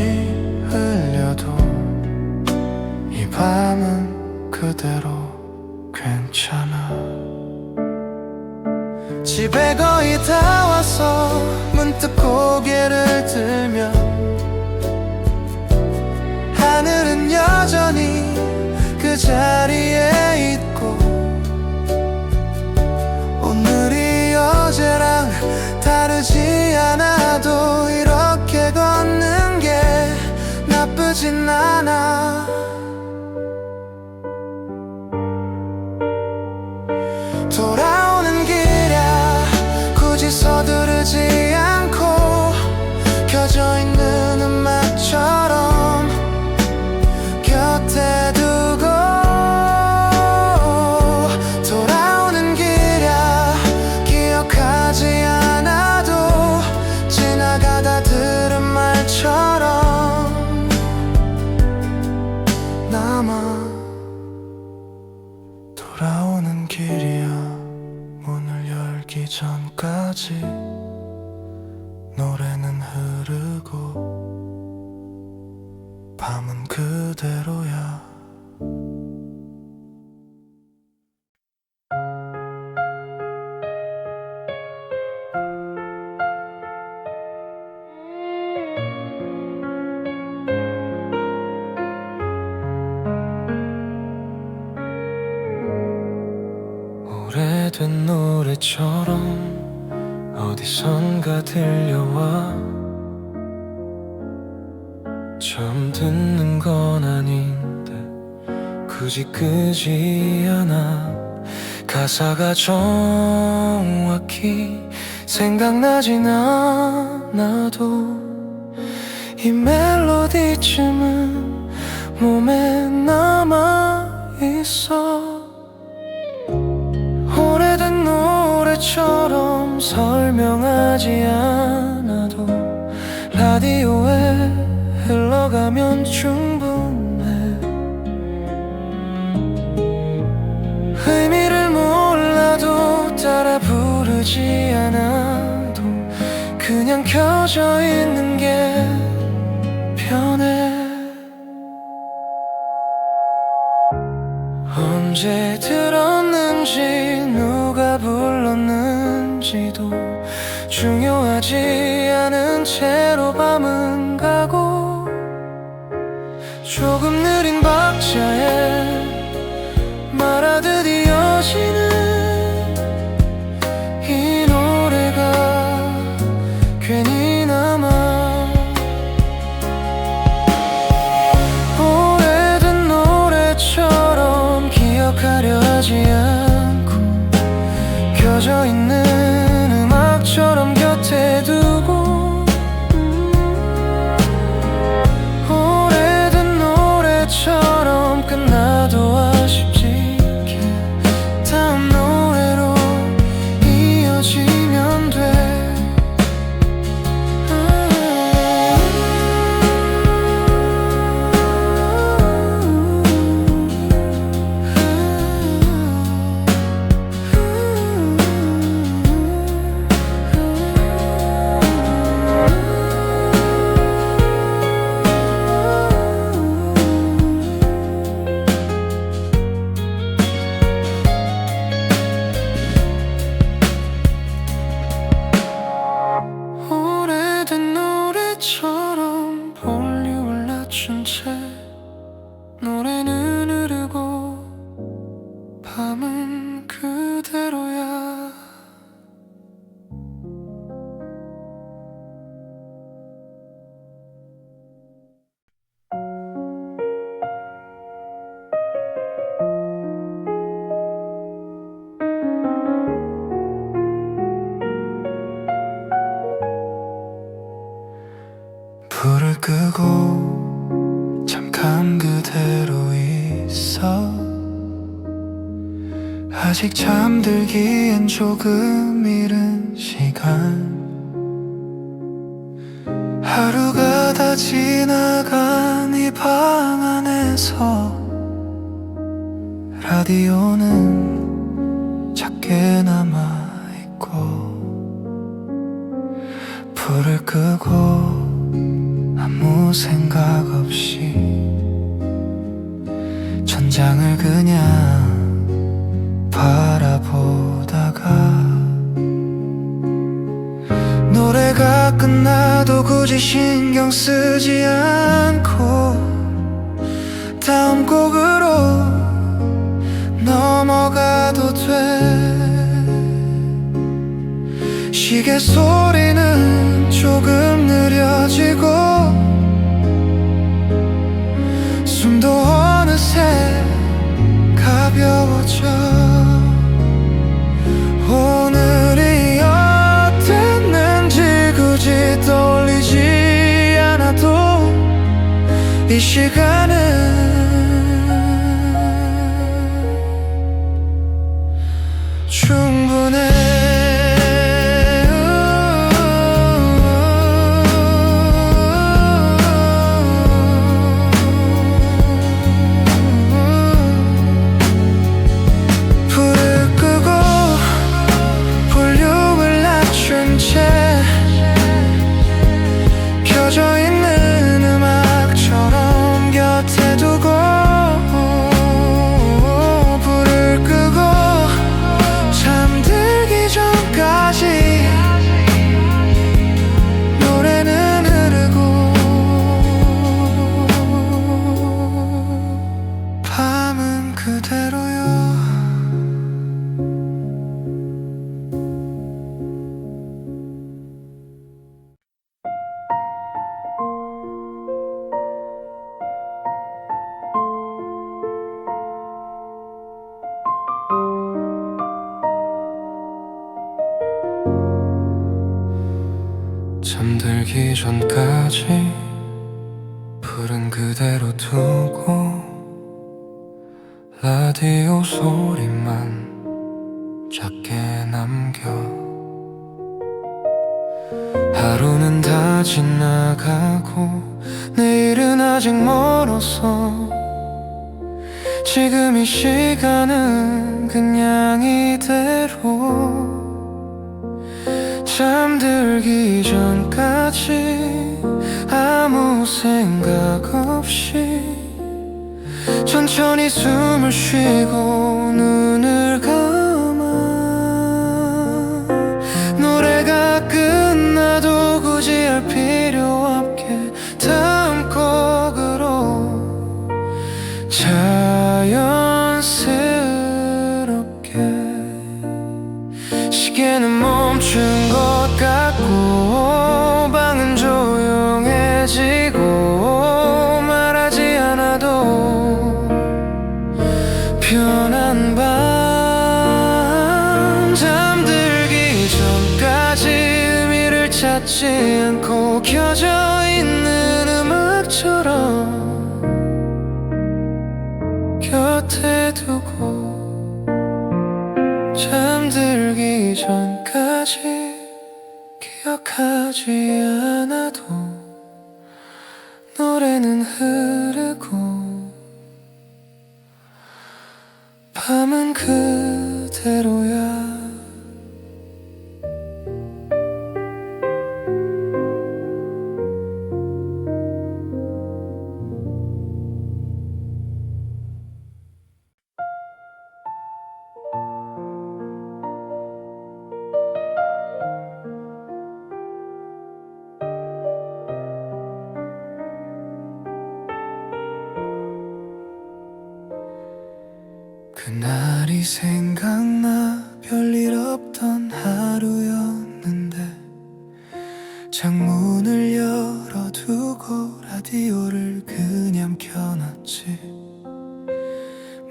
흘려도 이 밤은 그대로 괜찮아. 집에 거의 다 와서 문득 고개를 들면 하늘은 여전히 그 자리에 있고 오늘이 어제랑 다르지 않아도 이렇게 걷는 게 나쁘진 않아. 돌아오는 길이야 굳이 서두르지 않고 켜져 있는 음악처럼 곁에 두고 돌아오는 길이야 기억하지 않아도 지나가다 들은 말처럼 남아. 돌아오는 길이야 문을 열기 전까지 노래는 흐르고 밤은 그대로야. 오래된 노래처럼 어디선가 들려와 처음 듣는 건 아닌데 굳이 끄지 않아. 가사가 정확히 생각나진 않아도 이 멜로디쯤은 몸에 남아있어. 오래된 노래처럼 설명하지 않아도 라디오에 흘러가면 충분해. 의미를 몰라도 따라 부르지 않아도 그냥 켜져 있는 게 편해. 언제 들었는지 누가 불렀는지도 중요하지 않은 채로 밤은 가고 조금 느린 박자에 말하듯 이어지는 이 노래가 괜히 남아. 오래된 노래처럼 기억하려 하지 않고 켜져 있는 음악처럼 곁에 두고 오래된 노래처럼 끝나도 아쉽지 않게 다음 노래로 이어지면 돼. 오래된 노래처럼 볼륨을 낮춘 채 노래는 흐르고 밤은 그대로야. 불을 끄고 잠깐 그대로 있어. 아직 잠들기엔 조금 이른 시간. 하루가 다 지나간 이 방 안에서 라디오는 작게 남아있고 불을 끄고 아무 생각 없이 천장을 그냥 바라보다가 노래가 끝나도 굳이 신경 쓰지 않고 다음 곡으로 넘어가도 돼. 시계 소리는 조금 느려지고 숨도 어느새 가벼워져. 오늘이 어땠는지 굳이 떠올리지 않아도 이 시간은 충분해. 켜져 있는 음악처럼 곁에 두고 불을 끄고 잠들기 잠들기 전까지 불은 그대로 두고 라디오 소리만 작게 남겨 하루는 다 지나가고 내일은 아직 멀어서 지금 이 시간은 그냥 이대로 잠들기 전까지 아무 생각 없이 천천히 숨을 쉬고 눈을 감아 노래가 끝나도 굳이 할 필요 없게 다음 곡으로 자연스럽게 시계는 멈춘 것 같고 방은 조용해지고 말하지 않아도 편한 밤 잠들기 전까지 의미를 찾지 않고 켜져 있는 음악처럼 곁에 두고 잠들기 전까지 기억하지 않아도 노래는 흐르고 밤은 그대로야. 그날이 생각나 별일 없던 하루였는데 창문을 열어두고 라디오를 그냥 켜놨지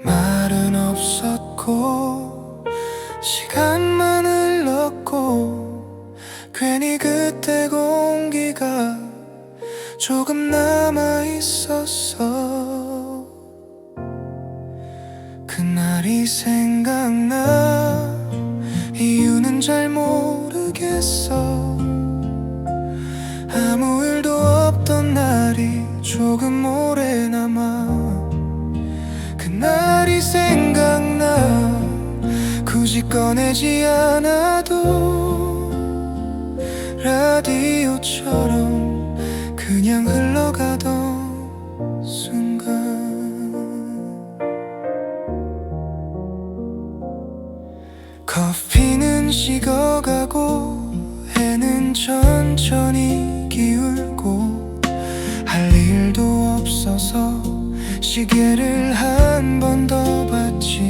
말은 없었고 시간만 흘렀고 괜히 그때 공기가 조금 남아있었어 그날이 생각나 이유는 잘 모르겠어 아무 일도 없던 날이 조금 오래 남아 그날이 생각나 굳이 꺼내지 않아도 라디오처럼 그냥 흘러가던 순간 커피는 식어가고 해는 천천히 기울고 할 일도 없어서 시계를 한 번 더 봤지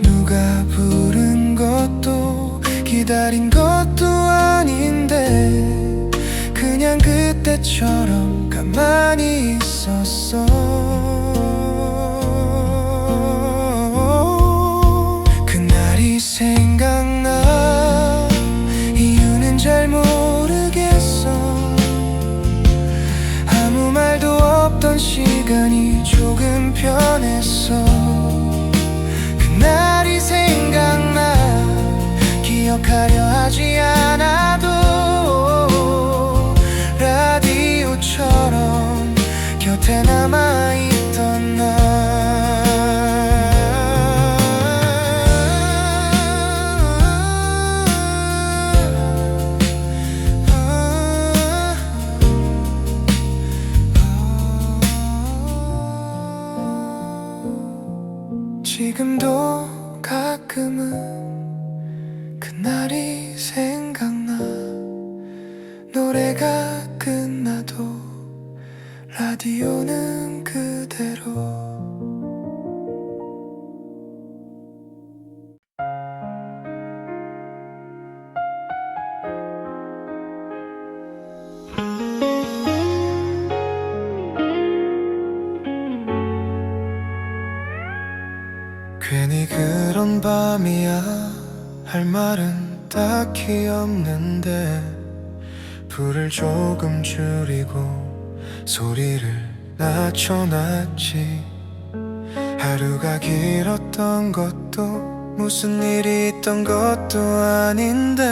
누가 부른 것도 기다린 것도 아닌데 그냥 그때처럼 가만히 있었어 생각나 이유는 잘 모르겠어 아무 말도 없던 시간이 조금 편했어 그날이 생각나 기억하려 하지 않아도 라디오처럼 곁에 남아있던 나 지금도 가끔은 그날이 생각나 노래가 끝나도 라디오는 그대로 괜히 그런 밤이야 할 말은 딱히 없는데 불을 조금 줄이고 소리를 낮춰놨지. 하루가 길었던 것도 무슨 일이 있던 것도 아닌데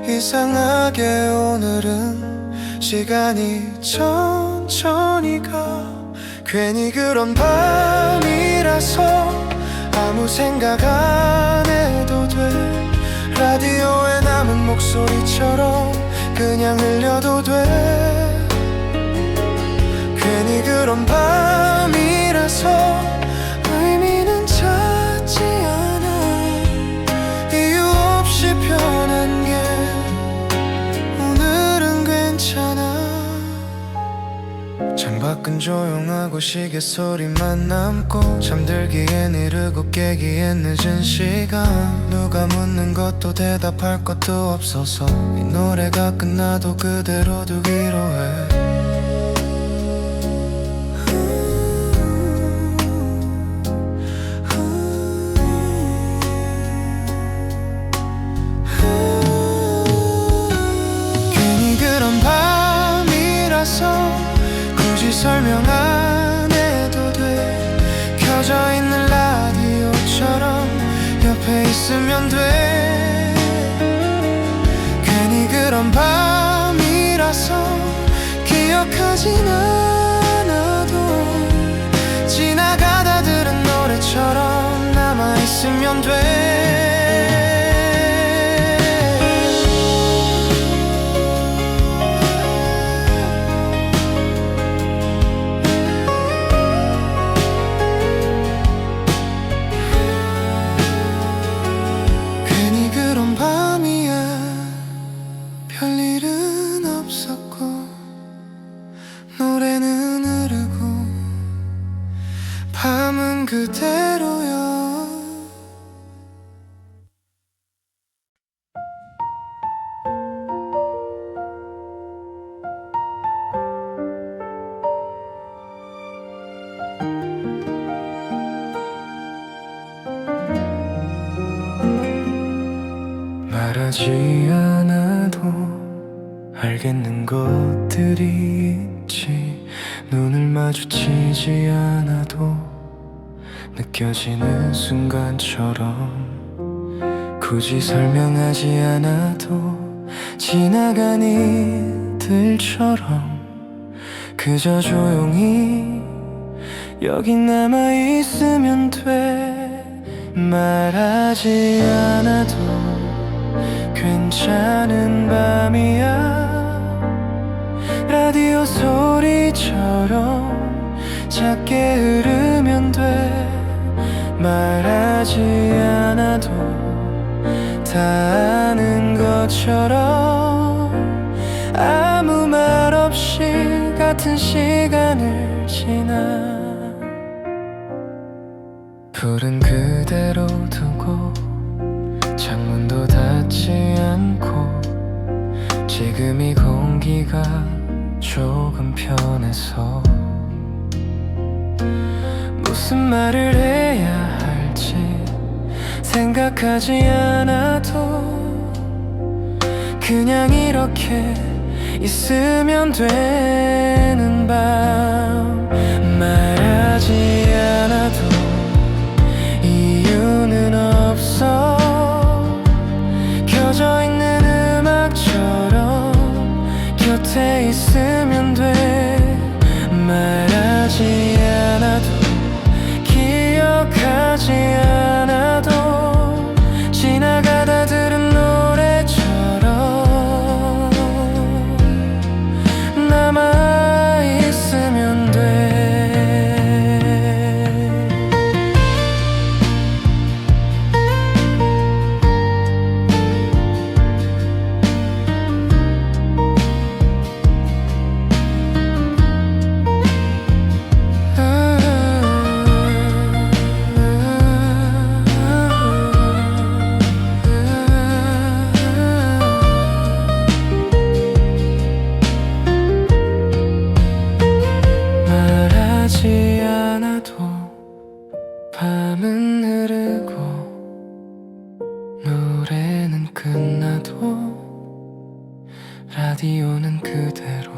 이상하게 오늘은 시간이 천천히 가. 괜히 그런 밤이라서 아무 생각 안 해도 돼. 라디오에 남은 목소리처럼 그냥 흘려도 돼. 괜히 그런 밤이라서 의미는 찾지 않아. 이유 없이 변한 게 오늘은 괜찮아. 창밖은 조용하고 시계 소리만 남고 잠들기엔 이르고 깨기엔 늦은 시간. 누가 묻는 것도 대답할 것도 없어서 이 노래가 끝나도 그대로 두기로 해. 괜히 그런 밤이라서 굳이 설명 안 해도 돼. 켜져 있는 라디오처럼 옆에 있으면 돼. 괜히 그런 밤이라서 기억하진 않아도 지나가다 들은 노래처럼 남아있으면 돼. 별일은 없었고 노래는 흐르고 밤은 그대로야. 말하지 않아도 알겠는 것들이 있지. 눈을 마주치지 않아도 느껴지는 순간처럼 굳이 설명하지 않아도 지나간 이들처럼 그저 조용히 여기 남아있으면 돼. 말하지 않아도 괜찮은 밤이야. 라디오 소리처럼 작게 흐르면 돼. 말하지 않아도 다 아는 것처럼 아무 말 없이 같은 시간을 지나. 불은 그대로 두고 창문도 닫지 않고 지금 이 공기가 조금 편해서 무슨 말을 해야 할지 생각하지 않아도 그냥 이렇게 있으면 되는 밤. 말하지 않아도 이유는 없어. 켜져 있는 음악처럼 곁에 있으면 돼. 말하지 않아도 기억하지 않아도 지나가다 들은 노래처럼 남아있으면 돼. 라디오는 그대로.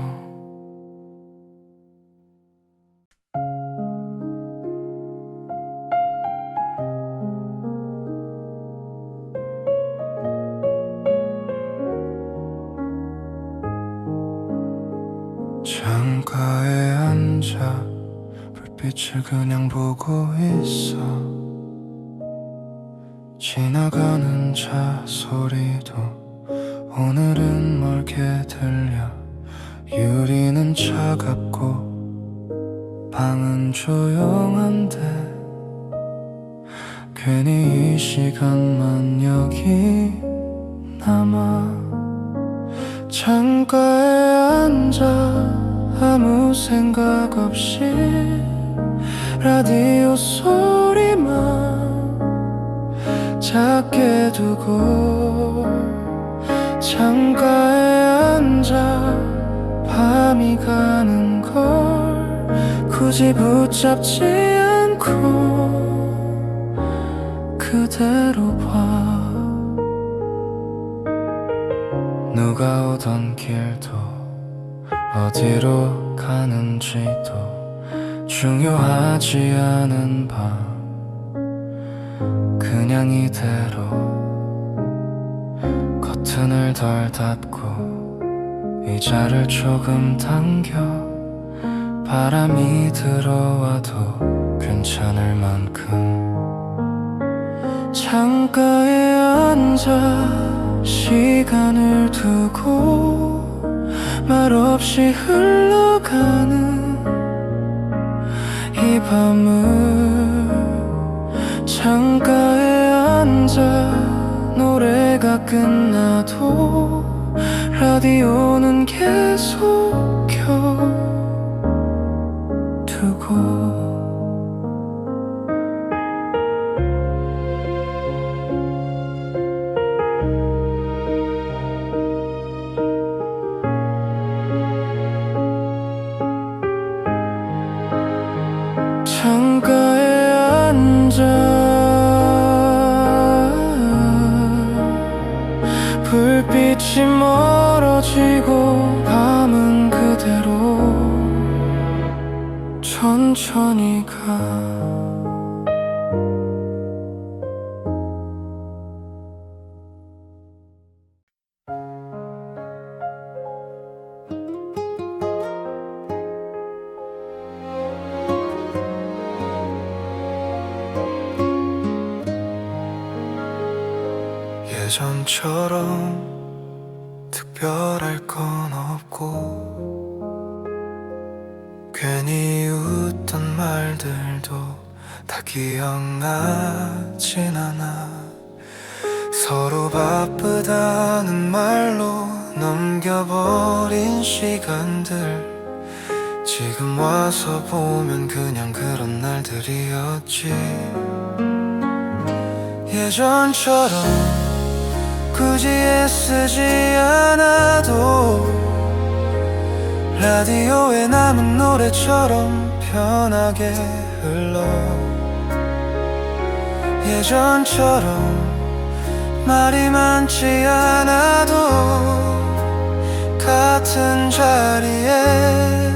창가에 앉아 불빛을 그냥 보고 있어. 지나가는 차 소리도 오늘은 멀게 들려. 유리는 차갑고 방은 조용한데 괜히 이 시간만 여기 남아. 창가에 앉아 아무 생각 없이 라디오 소리만 작게 두고 창가에 앉아 밤이 가는 걸 굳이 붙잡지 않고 그대로 봐. 누가 오던 길도 어디로 가는지도 중요하지 않은 밤 그냥 이대로 커튼을 덜 닫고 의자를 조금 당겨 바람이 들어와도 괜찮을 만큼 창가에 앉아 시간을 두고 말없이 흘러가는 이 밤을 창가에 앉아 노래가 끝나도 라디오는 계속 켜두고. 창가에 앉아 불빛이 멀어지고 밤은 그대로 천천히 가. 예전처럼 특별할 건 없고 괜히 웃던 말들도 다 기억나진 않아. 서로 바쁘다는 말로 넘겨버린 시간들 지금 와서 보면 그냥 그런 날들이었지. 예전처럼 굳이 애쓰지 않아도 라디오에 남은 노래처럼 편하게 흘러. 예전처럼 말이 많지 않아도 같은 자리에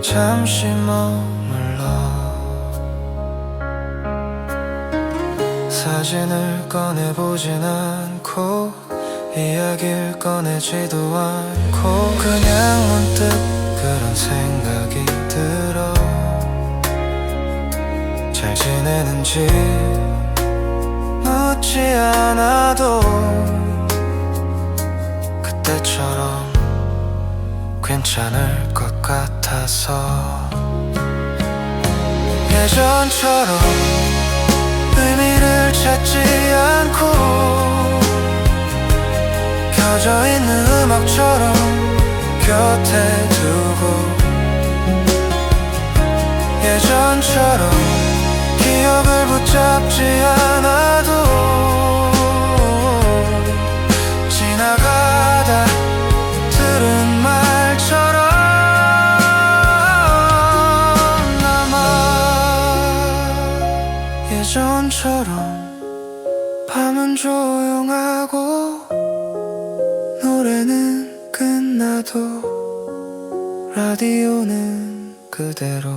잠시 머물러 사진을 꺼내보진 않고 이야기를 꺼내지도 않고 그냥 문득 그런 생각이 들어. 잘 지내는지 묻지 않아도 그때처럼 괜찮을 것 같아서. 예전처럼 의미를 찾지 않고 켜져 있는 음악처럼 곁에 두고 예전처럼 기억을 붙잡지 않아도 지나가다 들은 말처럼 남아. 예전처럼 밤은 조용하고 노래는 끝나. 않아도 라디오는 그대로.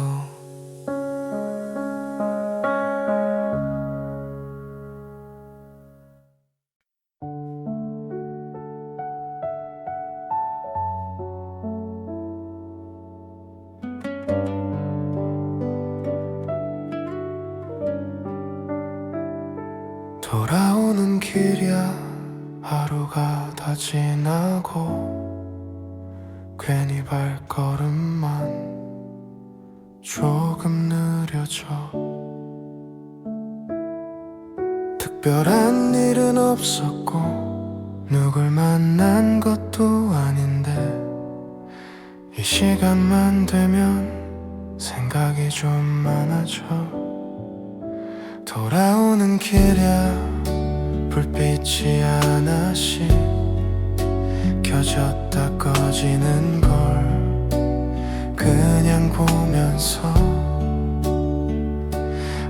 돌아오는 길이야 하루가 다 지나고 괜히 발걸음만 조금 느려져. 특별한 일은 없었고 누굴 만난 것도 아닌데 이 시간만 되면 생각이 좀 많아져. 돌아오는 길이야 불빛이 하나씩 켜졌다 꺼지는 걸 그냥 보면서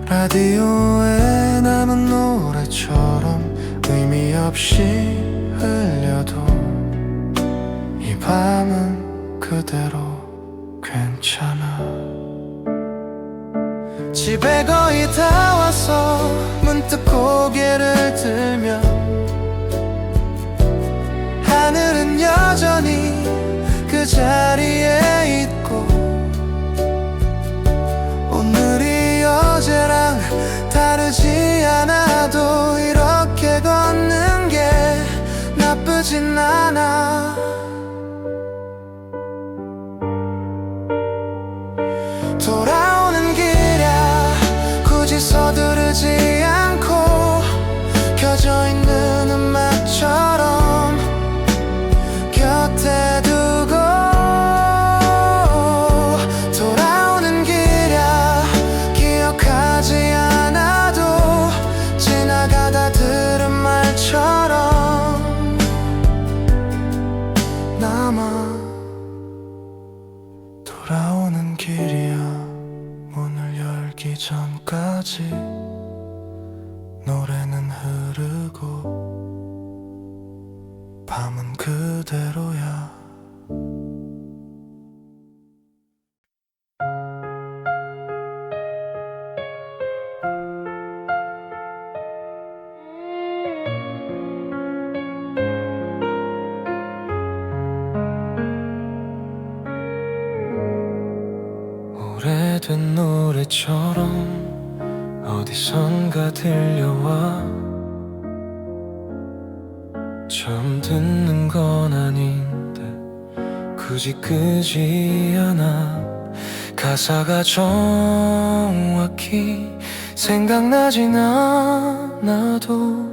라디오에 남은 노래처럼 의미 없이 흘려도 이 밤은 그대로 괜찮아. 집에 거의 다 와서 문득 고개를 들면 하늘은 여전히 그 자리에 있고 오늘이 어제랑 다르지 않아도 이렇게 걷는 게 나쁘진 않아. 돌아오는 길이야 굳이 서두르지 않고 켜져 있는 음악처럼 곁에 두고 돌아오는 길이야 기억하지 않아도 지나가다 들은 말처럼 남아. 돌아오는 길이야 문을 열기 전까지 노래는 흐르고 밤은 그대로야. 오래된 노래처럼 어디선가 들려와 처음 듣는 건 아닌데 굳이 끄지 않아. 가사가 정확히 생각나진 않아도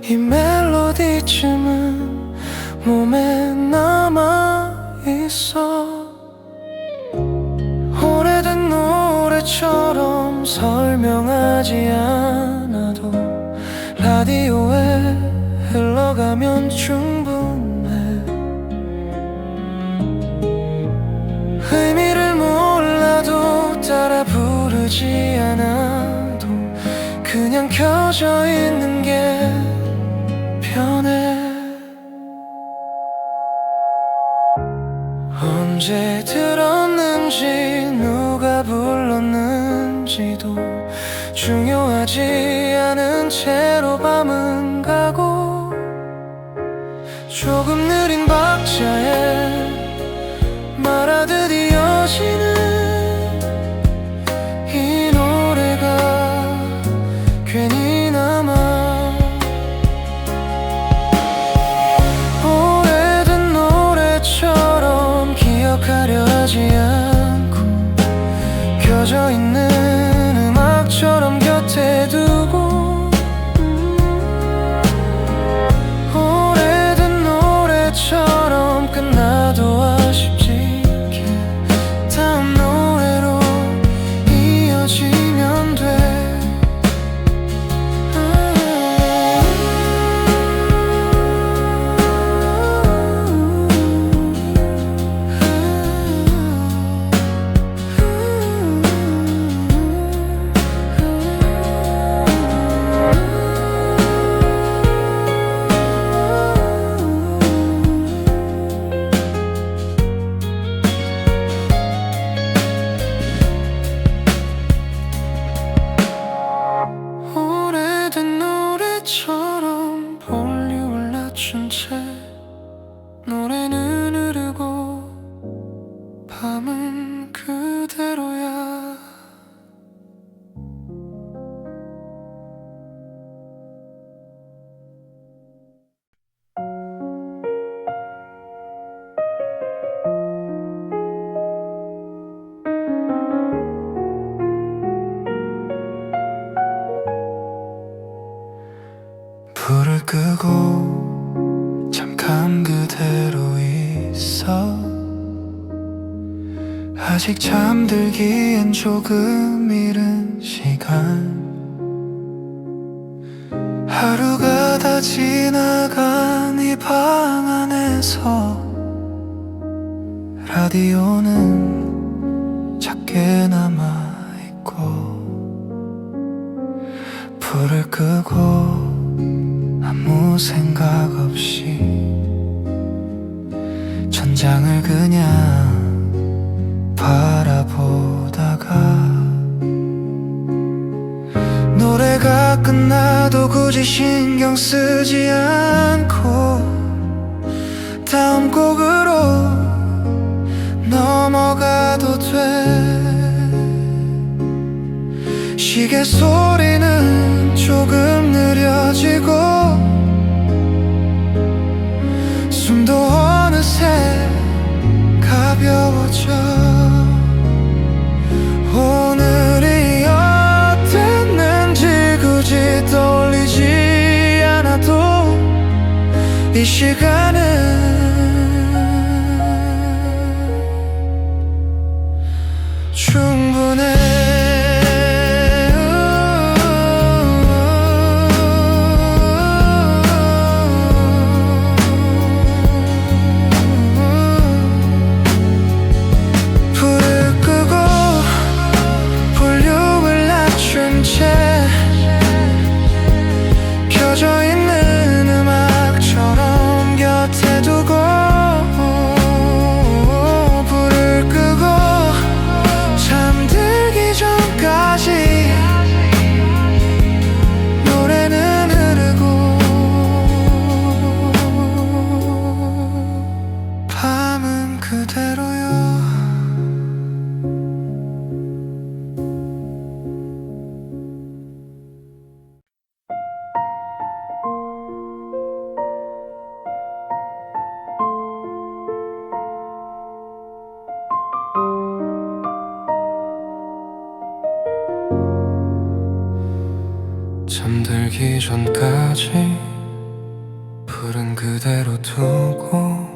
이 멜로디쯤은 몸에 남아있어. 오래된 노래처럼 설명하지 않아도 라디오에 흘러가면 충분해. 의미를 몰라도 따라 부르지 않아도 그냥 켜져 있는 게 편해. 언제 들었는지 누가 불렀는지도 중요하지 않은 채로 밤은 가고 조금 느린 박자에 말하듯 이어지는 이 노래가 괜히 남아. 오래된 노래처럼 기억하려 하지 않고 켜져 있는 음악처럼 곁에 두고 오래된 노래처럼 끝나 소리처럼 볼륨을 낮춘 채 노래는 흐르고 밤은 그대로야. 불을 끄고 잠깐 그대로 있어. 아직 잠들기엔 조금 이른 시간. 하루가 다 지나간 이 방 안에서 라디오는 작게 남아있고 불을 끄고 아무 생각 없이 천장을 그냥 바라보다가 노래가 끝나도 굳이 신경 쓰지 않고 다음 곡으로 넘어가도 돼. 시계 소리는 조금 느려지고 숨도 어느새 가벼워져. 오늘이 어땠는지 굳이 떠올리지 않아도 이 시간은 충분해. 켜져 있는 음악처럼 곁에 두고 불을 끄고 잠들기 전까지 노래는 흐르고 밤은 그대로야. 잠들기 전까지 불은 그대로 두고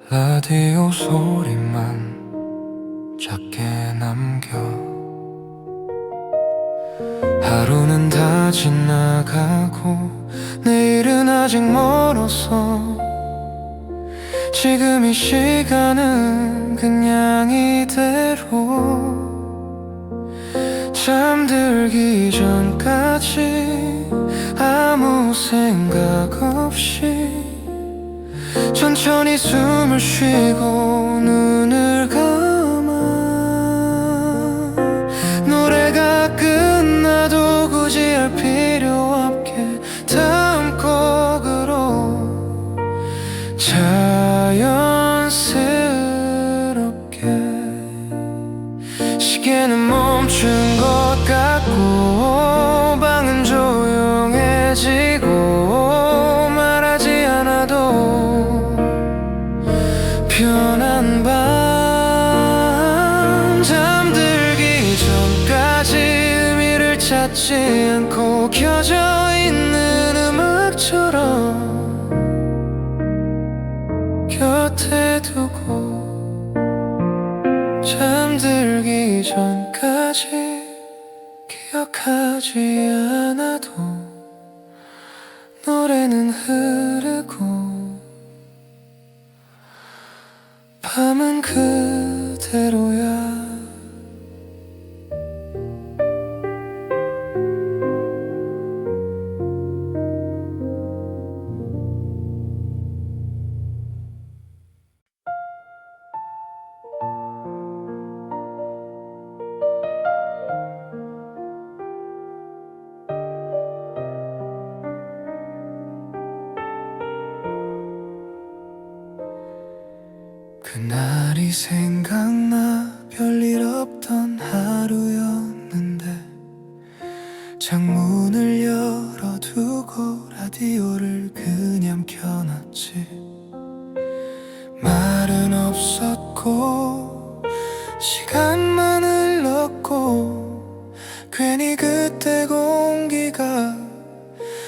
라디오 소리만 작게 남겨. 하루는 다 지나가고 내일은 아직 멀어서 지금 이 시간은 그냥 이대로 잠들기 전까지 아무 생각 없이 천천히 숨을 쉬고 눈을 감아. 노래가 끝나도 굳이 할 필요 없게 다음 곡으로 자연스럽게 시계는 멈춘 것 같고 방은 조용해지고 말하지 않아도 편한 밤. 잠들기 전까지 의미를 찾지 않고 켜져 있는 음악처럼 곁에 두고 잠들기 전까지 기억하지 않아도 노래는 흐르고 밤은 그대로야. 그날이 생각나. 별일 없던 하루였는데 창문을 열어두고 라디오를 그냥 켜놨지. 말은 없었고 시간만 흘렀고 괜히 그때 공기가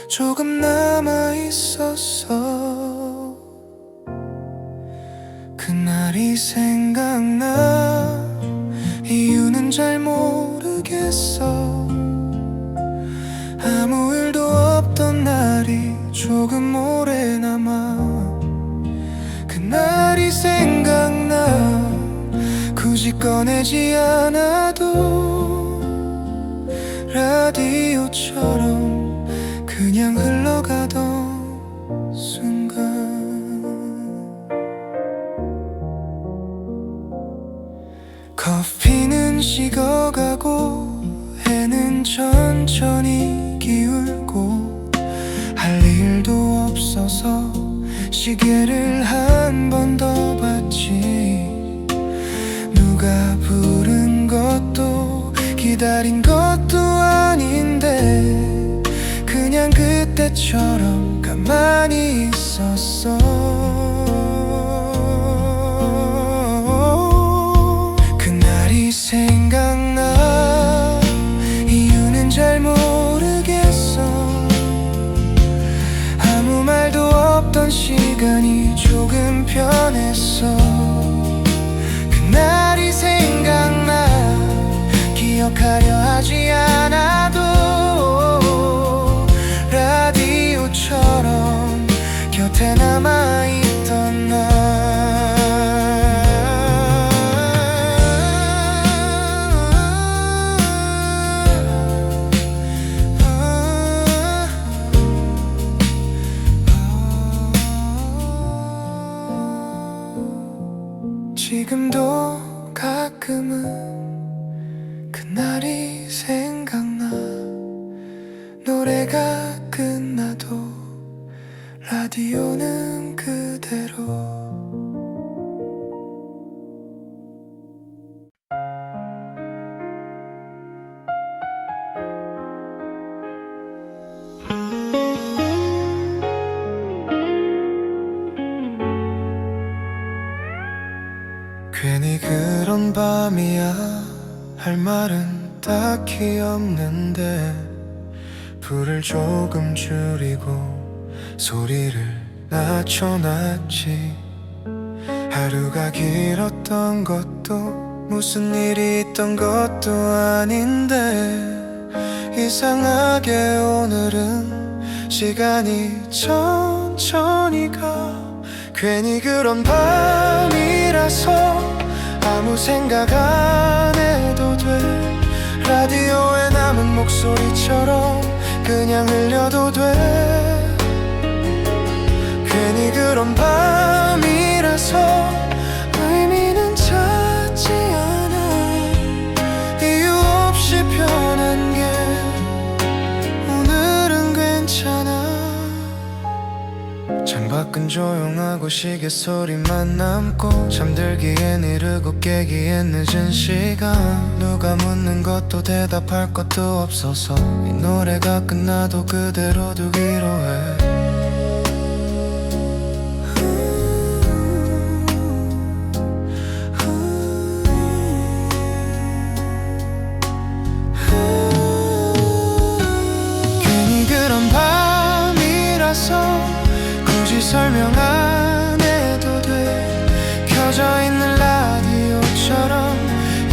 조금 남아있었어. 그날이 생각나. 이유는 잘 모르겠어. 아무 일도 없던 날이 조금 오래 남아. 그날이 생각나. 굳이 꺼내지 않아도 라디오처럼 그냥 흘러가던 순간. 커피는 식어가고 해는 천천히 기울고 할 일도 없어서 시계를 한 번 더 봤지. 누가 부른 것도 기다린 것도 아닌데 그냥 그때처럼 가만히 있었어. 그날이 생각나. 이유는 잘 모르겠어. 아무 말도 없던 시간이 조금 편했어. 그날이 생각나. 기억하려 하지 않아도 라디오처럼 곁에 남아있던 나. 지금도 가끔은 그날이 생각나. 노래가 끝나도 라디오는 그대로. 괜히 그런 밤이야. 할 말은 딱히 없는데 불을 조금 줄이고 소리를 낮춰놨지. 하루가 길었던 것도 무슨 일이 있던 것도 아닌데 이상하게 오늘은 시간이 천천히 가. 괜히 그런 밤이라서 아무 생각 안 해도 돼. 라디오에 남은 목소리처럼 그냥 흘려도 돼. 괜히 그런 밤이라서 의미는 찾지 않아. 이유 없이 변한 게 오늘은 괜찮아. 창밖은 조용하고 시계 소리만 남고 잠들기엔 이르고 깨기엔 늦은 시간. 누가 묻는 것도 대답할 것도 없어서 이 노래가 끝나도 그대로 두기로 해. 괜히 그런 밤이라서 굳이 설명 안 해도 돼. 켜져 있는 라디오처럼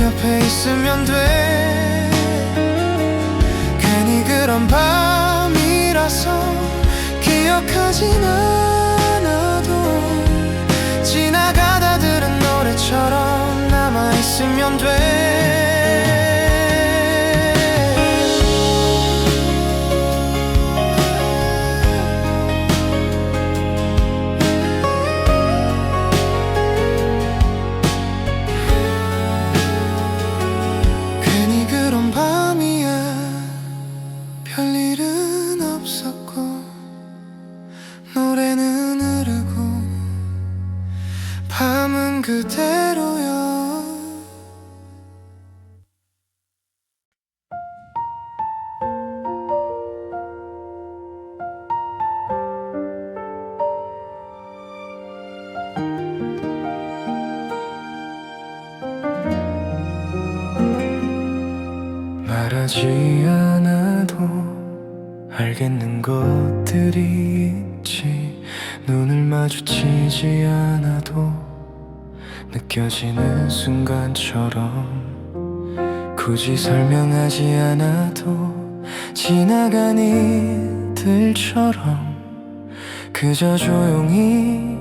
옆에 있으면 돼. 괜히 그런 밤이라서 기억하진 않아도 지나가다 들은 노래처럼 남아있으면 돼. 별일은 없었고 노래는 흐르고 밤은 그 그대로야. 말하지 않아도 알겠는 것들이 있지. 눈을 마주치지 않아도 느껴지는 순간처럼 굳이 설명하지 않아도 지나간 이들처럼 그저 조용히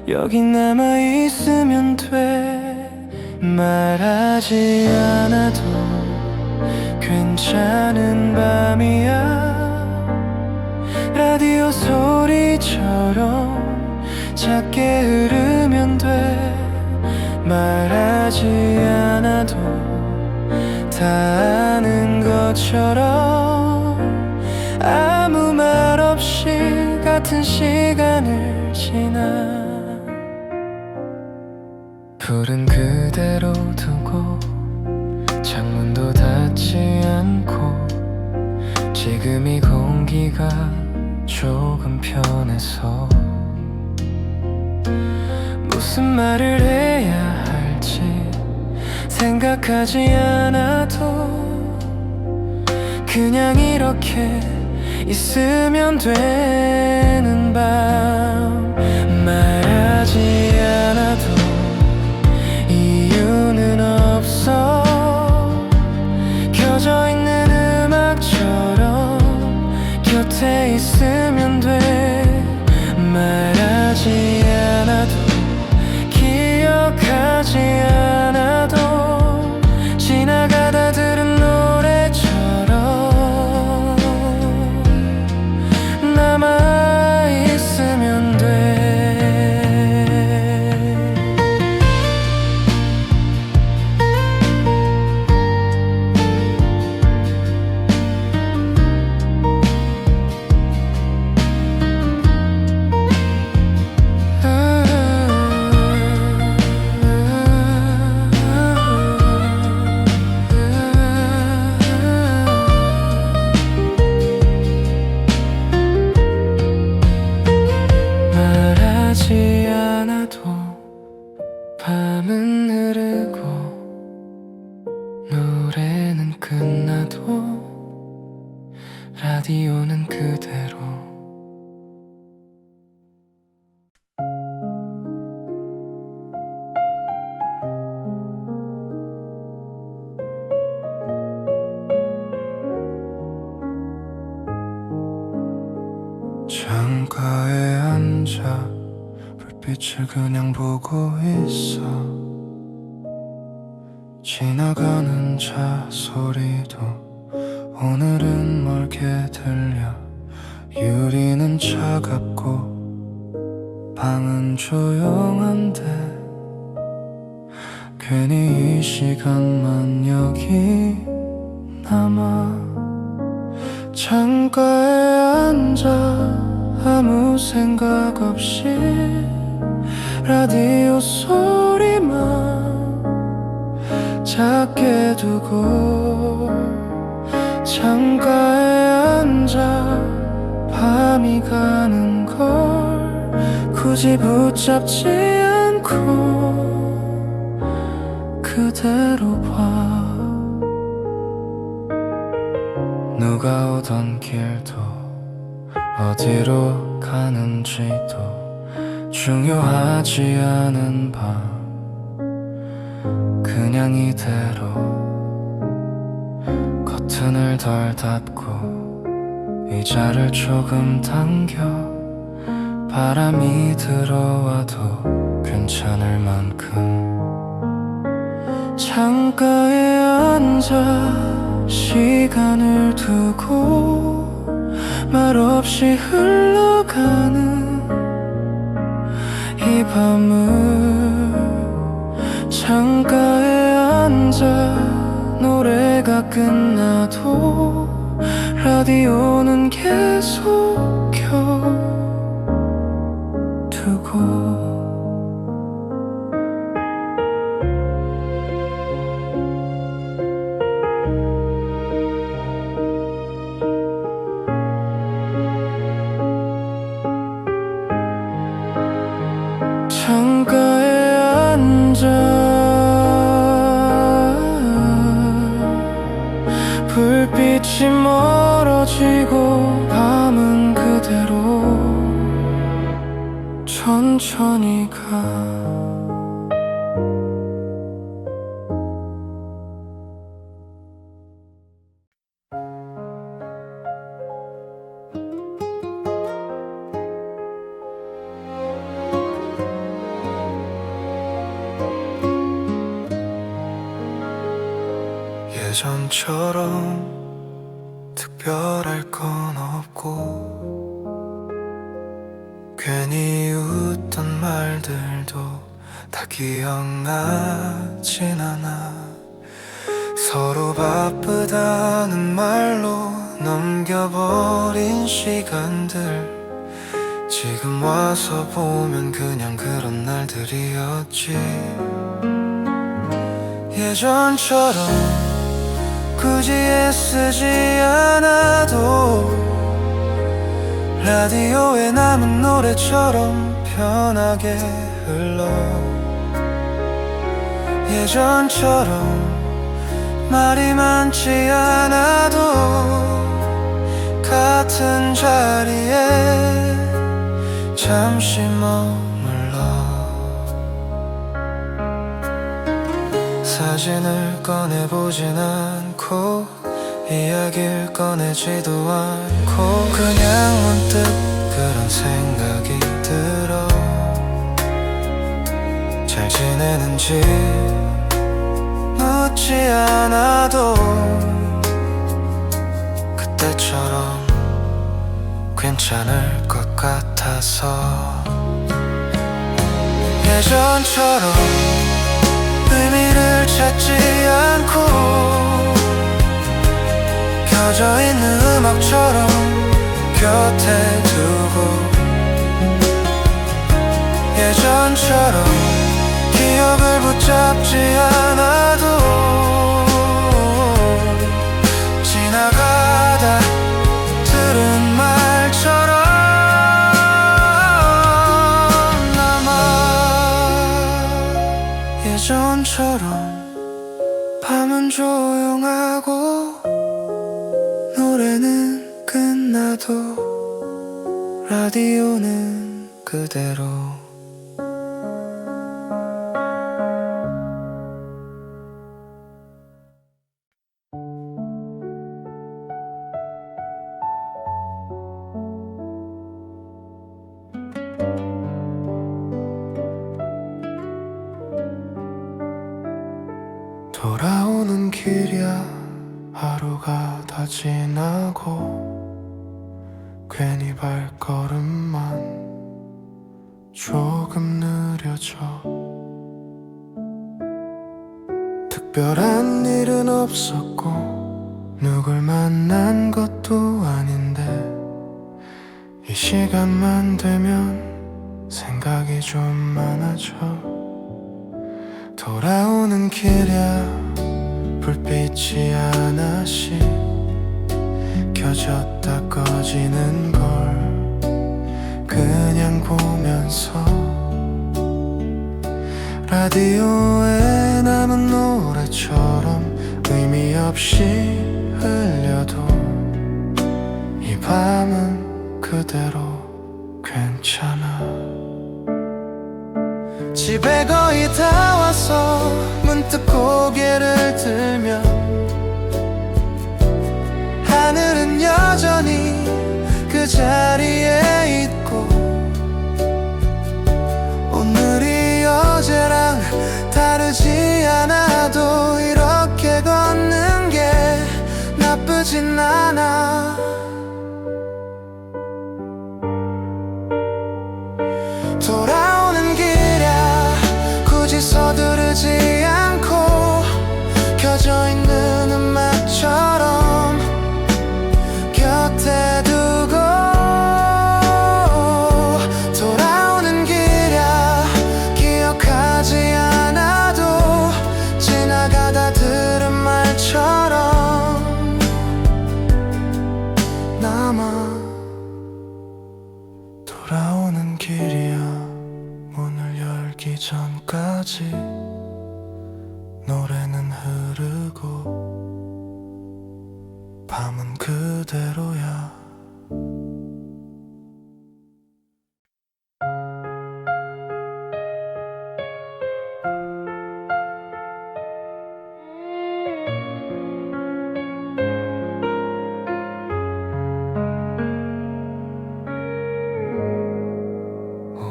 여기 남아있으면 돼. 말하지 않아도 괜찮은 밤이야. 라디오 소리처럼 작게 흐르면 돼. 말하지 않아도 다 아는 것처럼 아무 말 없이 같은 시간을 지나. 불은 그대로 두고 창문도 닫지 않고 지금 이 공기가 조금 편해서 무슨 말을 해야 할지 생각하지 않아도 그냥 이렇게 있으면 되는 밤. 말하지 않아도 이유는 없어. 켜져 있는 음악처럼 곁에 있으면 돼. 말하지 않아도 기억하지 않아도 지나가다 들은 노래처럼 남아있으면 돼. 말하지 않아도 밤은 흐르고 노래는 끝나도 라디오는 그대로. 창가에 앉아 불빛을 그냥 보고 있어. 지나가는 차 소리도 오늘은 멀게 들려. 유리는 차갑고 방은 조용한데 괜히 이 시간만 여기 남아. 창가에 앉아 아무 생각 없이 라디오 소리만 작게 두고 창가에 앉아 밤이 가는 걸 굳이 붙잡지 않고 그대로 봐. 누가 오던 길도 어디로 가는지도 중요하지 않은 밤. 그냥 이대로 커튼을 덜 닫고 의자를 조금 당겨 바람이 들어와도 괜찮을 만큼 창가에 앉아 시간을 두고 말없이 흘러가는 이 밤을 창가에 앉아 노래가 끝나도 라디오는 계속 켜두고 지고 밤은 그대로 천천히 가. 예전처럼 특별할 건 없고 괜히 웃던 말들도 다 기억나진 않아. 서로 바쁘다는 말로 넘겨버린 시간들 지금 와서 보면 그냥 그런 날들이었지. 예전처럼 굳이 애쓰지 않아도 라디오에 남은 노래처럼 편하게 흘러. 예전처럼 말이 많지 않아도 같은 자리에 잠시 머물러 사진을 꺼내보진 않고 이야기를 꺼내지도 않고 그냥 문득 그런 생각이 들어. 잘 지내는지 묻지 않아도 그때처럼 괜찮을 것 같아서. 예전처럼 의미를 찾지 않고 켜져 있는 음악처럼 곁에 두고 예전처럼 기억을 붙잡지 않아도 지나가다 들은 말처럼 예전처럼 밤은 조용하고 노래는 끝나도 라디오는 그대로. 돌아오는 길이야 하루가 다 지나고 괜히 발걸음만 조금 느려져. 특별한 일은 없었고 누굴 만난 것도 아닌데 이 시간만 되면 생각이 좀 많아져. 돌아오는 길이야 불빛이 하나씩 켜졌다 꺼지는 걸 그냥 보면서 라디오에 남은 노래처럼 의미 없이 흘려도 이 밤은 그대로 괜찮아. 집에 거의 다 와서 문득 고개를 들면 하늘은 여전히 그 자리에 있고 오늘이 어제랑 다르지 않아도 이렇게 걷는 게 나쁘진 않아. 돌아오는 길이야 굳이 서두르지 않고 켜져 있는 음악처럼 곁에 두고 돌아오는 길이야 기억하지 않아도 지나가다 들은 말처럼 남아. 돌아오는 길이야 문을 열기 전까지 노래는 흐르고 밤은 그 그대로야.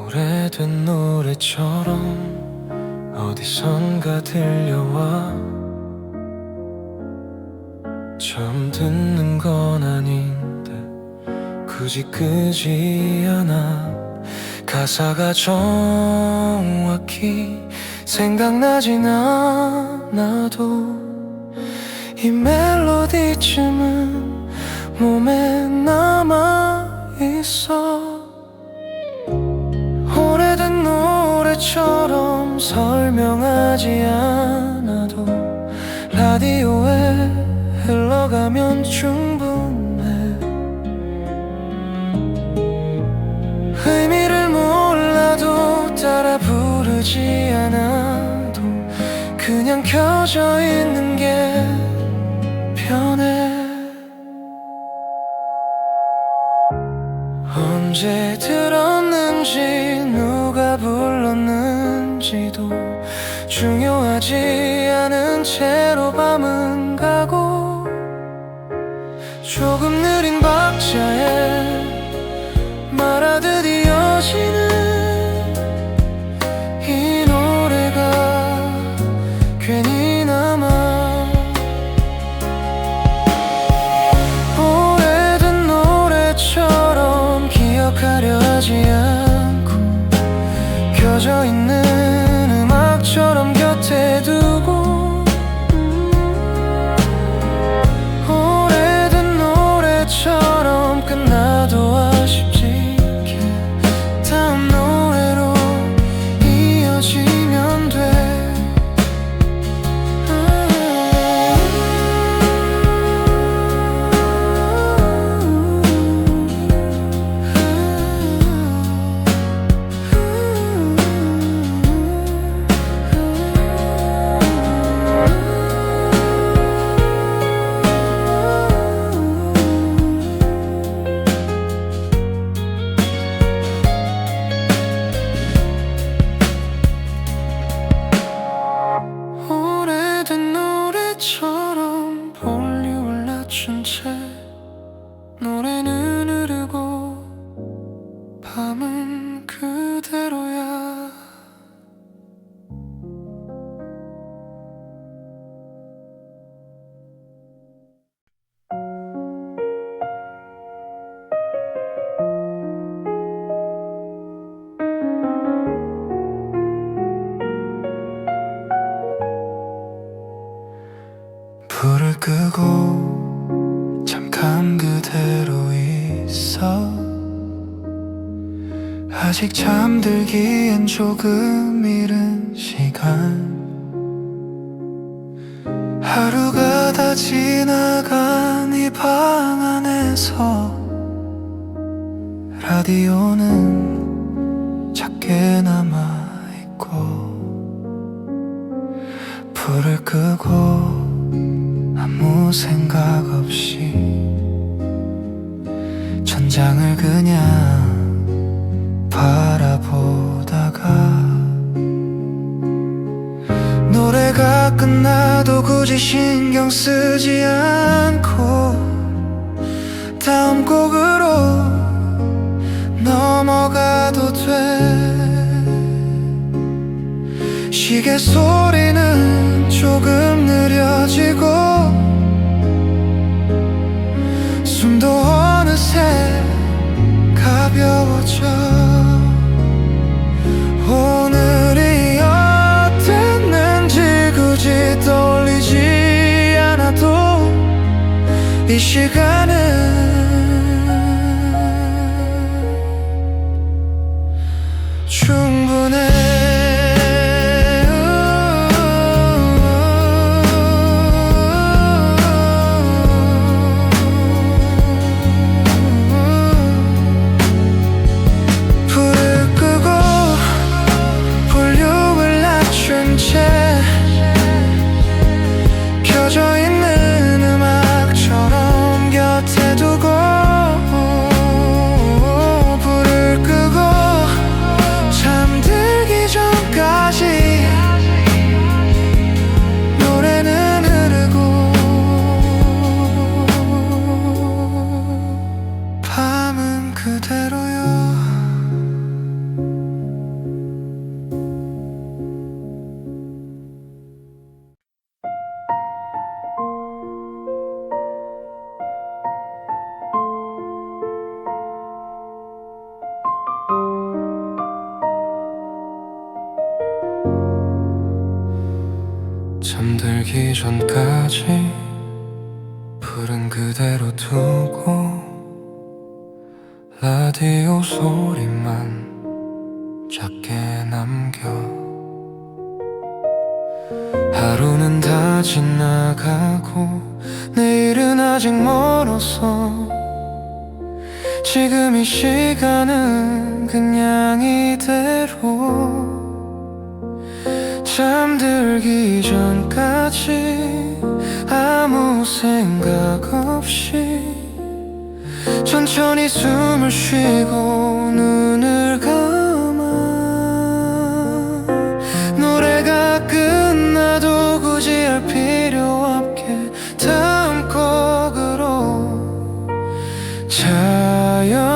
오래된 노래처럼 어디선가 들려와 처음 듣는 건 아닌데 굳이 끄지 않아. 가사가 정확히 생각나진 않아도 이 멜로디쯤은 몸에 남아있어. 오래된 노래처럼 설명하지 않아도 라디오에 흘러가면 충분해. 의미를 몰라도 따라 부르지 않아도 그냥 켜져 있는 게 편해. 언제 들었는지 누가 불렀는지도 중요하지 않은 채로 밤은 가고 조금 느린 박자에 말하듯 이어지는 이 노래가 괜히 남아. 오래된 노래처럼 기억하려 하지 않고 켜져 있는 음악처럼 곁에 두고 오래된 노래처럼 끝나도 아쉽지 않게 다음 노래로 이어지면 돼. 오래된 노래처럼 볼륨을 낮춘 채 노래는 흐르고 밤은 그대로야. 불을 끄고 잠깐 그대로 있어. 아직 잠들기엔 조금 이른 시간. 하루가 다 지나간 이 방 안에서 라디오는 작게 남아있고 불을 끄고 아무 생각 없이 천장을 그냥 바라보다가 노래가 끝나도 굳이 신경 쓰지 않고 다음 곡으로 넘어가도 돼. 시계 소리는 조금 느려지고 숨도 어느새 가벼워져. 오늘이 어땠는지 굳이 떠올리지 않아도 이 시간은 충분해. 잠들기 전까지 불은 그대로 두고 라디오 소리만 작게 남겨 하루는 다 지나가고 내일은 아직 멀었어. 지금 이 시간은 그냥 이대로 잠들기 전까지 아무 생각 없이 천천히 숨을 쉬고 눈을 감아. 노래가 끝나도 굳이 할 필요 없게 다음 곡으로 자연스럽게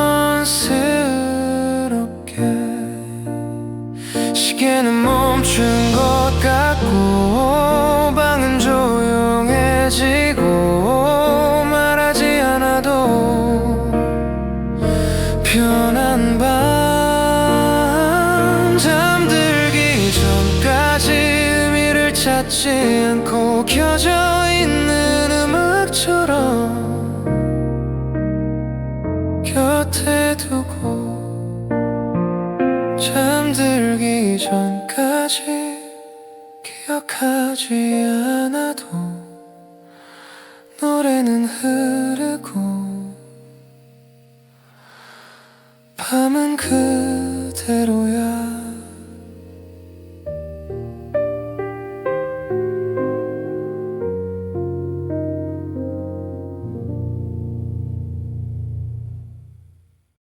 시계는 멈춘 것 같고 방은 조용해지고 말하지 않아도 편한 밤 잠들기 전까지 의미를 찾지 않고 켜져 있는 음악처럼 곁에 두고 잠들기 전까지 기억하지 않아도 노래는